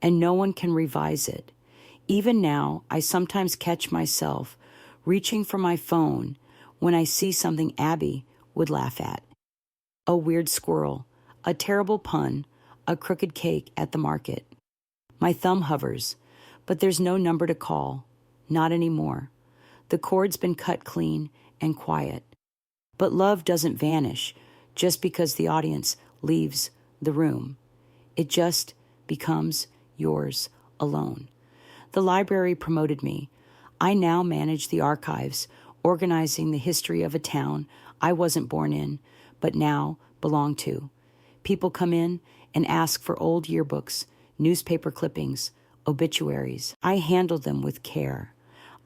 Speaker 1: and no one can revise it. Even now, I sometimes catch myself reaching for my phone when I see something Abby would laugh at. A weird squirrel, a terrible pun, a crooked cake at the market. My thumb hovers, but there's no number to call. Not anymore. The cord's been cut clean and quiet. But love doesn't vanish just because the audience leaves the room. It just becomes yours alone. The library promoted me. I now manage the archives, organizing the history of a town I wasn't born in, but now belong to. People come in and ask for old yearbooks, newspaper clippings, obituaries. I handle them with care.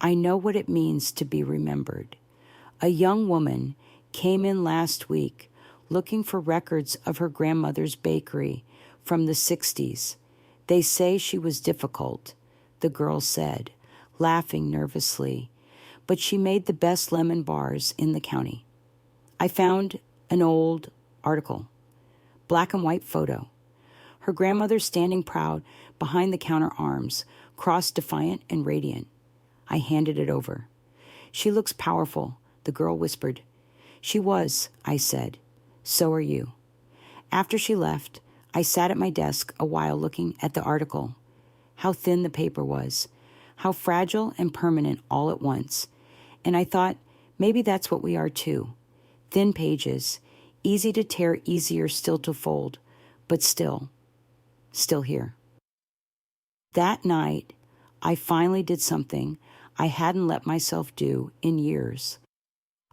Speaker 1: I know what it means to be remembered. A young woman came in last week looking for records of her grandmother's bakery from the 60s. They say she was difficult, the girl said, laughing nervously, but she made the best lemon bars in the county. I found an old article, black and white photo. Her grandmother standing proud behind the counter arms, crossed defiant and radiant. I handed it over. She looks powerful, the girl whispered. She was, I said. So are you. After she left, I sat at my desk a while looking at the article. How thin the paper was, how fragile and permanent all at once. And I thought, maybe that's what we are too. Thin pages, easy to tear, easier still to fold, but still here. That night, I finally did something I hadn't let myself do in years.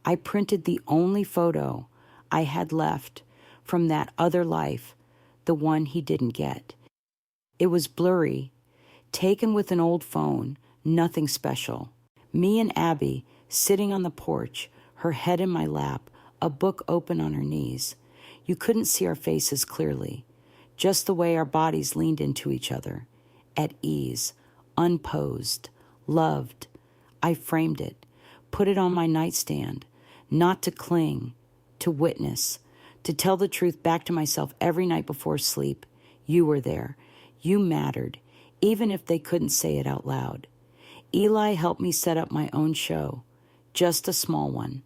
Speaker 1: I printed the only photo I had left from that other life, the one he didn't get. It was blurry, taken with an old phone, nothing special. Me and Abby sitting on the porch, her head in my lap, a book open on her knees. You couldn't see our faces clearly, just the way our bodies leaned into each other, at ease, unposed, loved. I framed it, put it on my nightstand, not to cling, to witness, to tell the truth back to myself every night before sleep. You were there. You mattered, even if they couldn't say it out loud. Eli helped me set up my own show, just a small one.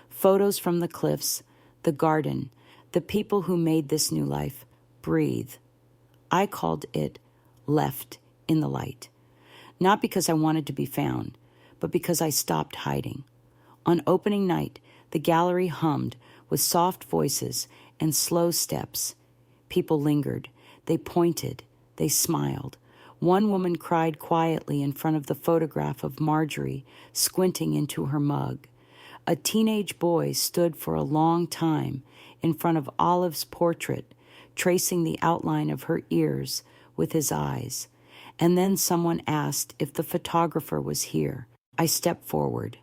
Speaker 1: Photos from the cliffs, the garden, the people who made this new life breathe. I called it Left in the Light, not because I wanted to be found, but because I stopped hiding. On opening night, the gallery hummed with soft voices and slow steps. People lingered. They pointed. They smiled. One woman cried quietly in front of the photograph of Marjorie, squinting into her mug. A teenage boy stood for a long time in front of Olive's portrait, tracing the outline of her ears with his eyes. And then someone asked if the photographer was here. I stepped forward.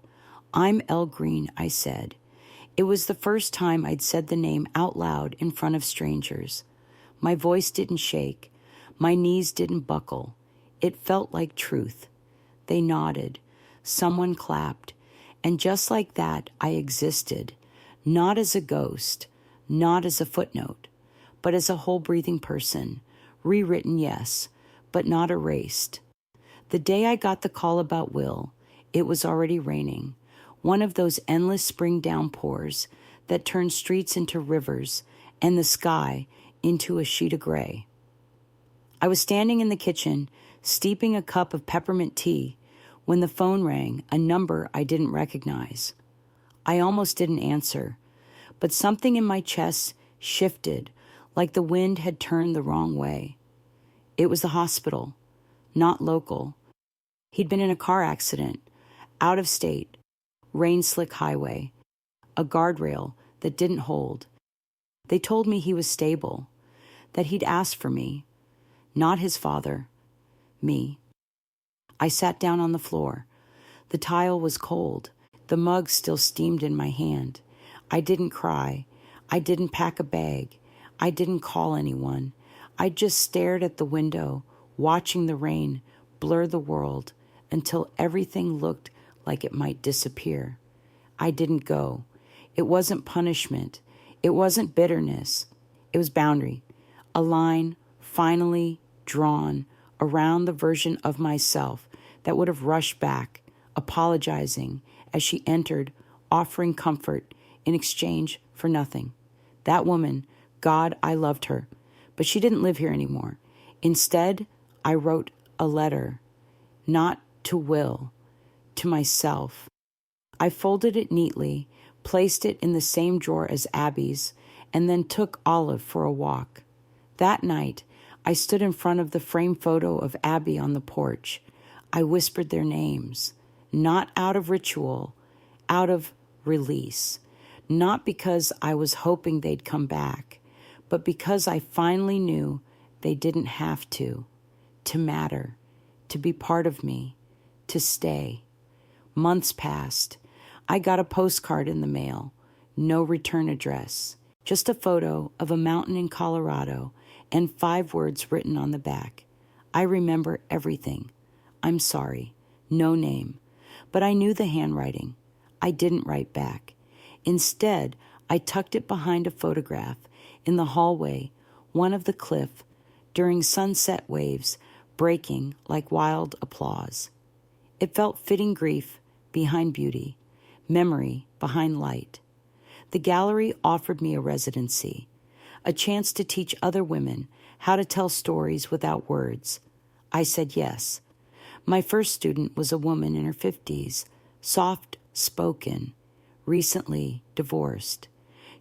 Speaker 1: I'm Elle Green, I said. It was the first time I'd said the name out loud in front of strangers. My voice didn't shake. My knees didn't buckle. It felt like truth. They nodded. Someone clapped. And just like that, I existed, not as a ghost, not as a footnote, but as a whole breathing person, rewritten, yes, but not erased. The day I got the call about Will, it was already raining, one of those endless spring downpours that turn streets into rivers and the sky into a sheet of gray. I was standing in the kitchen, steeping a cup of peppermint tea, when the phone rang, a number I didn't recognize. I almost didn't answer, but something in my chest shifted like the wind had turned the wrong way. It was the hospital, not local. He'd been in a car accident, out of state, rain-slick highway, a guardrail that didn't hold. They told me he was stable, that he'd asked for me, not his father, me. I sat down on the floor. The tile was cold. The mug still steamed in my hand. I didn't cry. I didn't pack a bag. I didn't call anyone. I just stared at the window, watching the rain blur the world until everything looked like it might disappear. I didn't go. It wasn't punishment. It wasn't bitterness. It was boundary. A line finally drawn around the version of myself that would have rushed back, apologizing as she entered, offering comfort in exchange for nothing. That woman, God, I loved her, but she didn't live here anymore. Instead, I wrote a letter, not to Will, to myself. I folded it neatly, placed it in the same drawer as Abby's, and then took Olive for a walk. That night, I stood in front of the framed photo of Abby on the porch. I whispered their names, not out of ritual, out of release, not because I was hoping they'd come back, but because I finally knew they didn't have to matter, to be part of me, to stay. Months passed. I got a postcard in the mail, no return address, just a photo of a mountain in Colorado and 5 words written on the back. I remember everything. I'm sorry. No name. But I knew the handwriting. I didn't write back. Instead, I tucked it behind a photograph in the hallway, one of the cliff, during sunset waves breaking like wild applause. It felt fitting grief behind beauty, memory behind light. The gallery offered me a residency, a chance to teach other women how to tell stories without words. I said yes. My first student was a woman in her 50s, soft-spoken, recently divorced.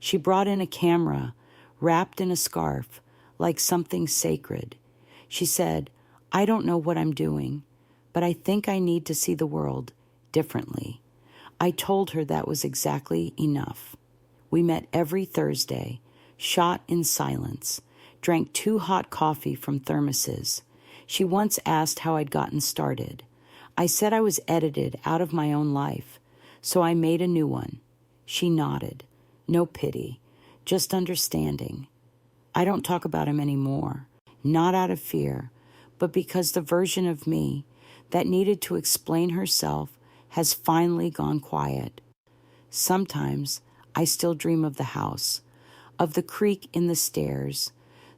Speaker 1: She brought in a camera, wrapped in a scarf, like something sacred. She said, I don't know what I'm doing, but I think I need to see the world differently. I told her that was exactly enough. We met every Thursday, shot in silence, drank 2 hot coffee from thermoses. She once asked how I'd gotten started. I said I was edited out of my own life, so I made a new one. She nodded. No pity, just understanding. I don't talk about him anymore, not out of fear, but because the version of me that needed to explain herself has finally gone quiet. Sometimes I still dream of the house, of the creak in the stairs,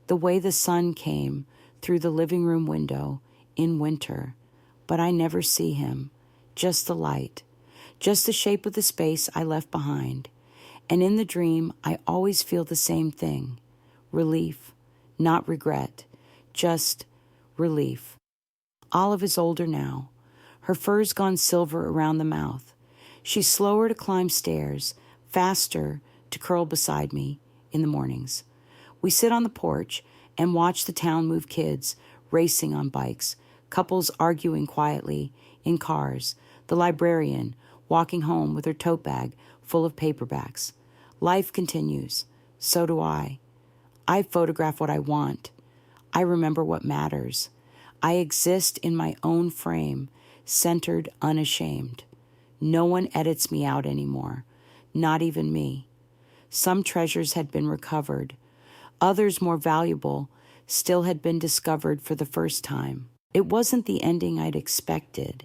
Speaker 1: the way the sun came through the living room window in winter, but I never see him, just the light, just the shape of the space I left behind. And in the dream, I always feel the same thing, relief, not regret, just relief. Olive is older now. Her fur's gone silver around the mouth. She's slower to climb stairs, faster to curl beside me in the mornings. We sit on the porch and watch the town move kids racing on bikes, couples arguing quietly in cars, the librarian walking home with her tote bag full of paperbacks. Life continues. So do I. I photograph what I want. I remember what matters. I exist in my own frame, centered, unashamed. No one edits me out anymore, not even me. Some treasures had been recovered. Others more valuable still had been discovered for the first time. It wasn't the ending I'd expected.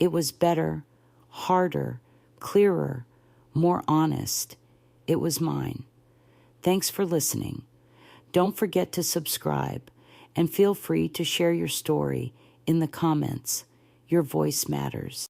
Speaker 1: It was better, harder, clearer, more honest. It was mine. Thanks for listening. Don't forget to subscribe and feel free to share your story in the comments. Your voice matters.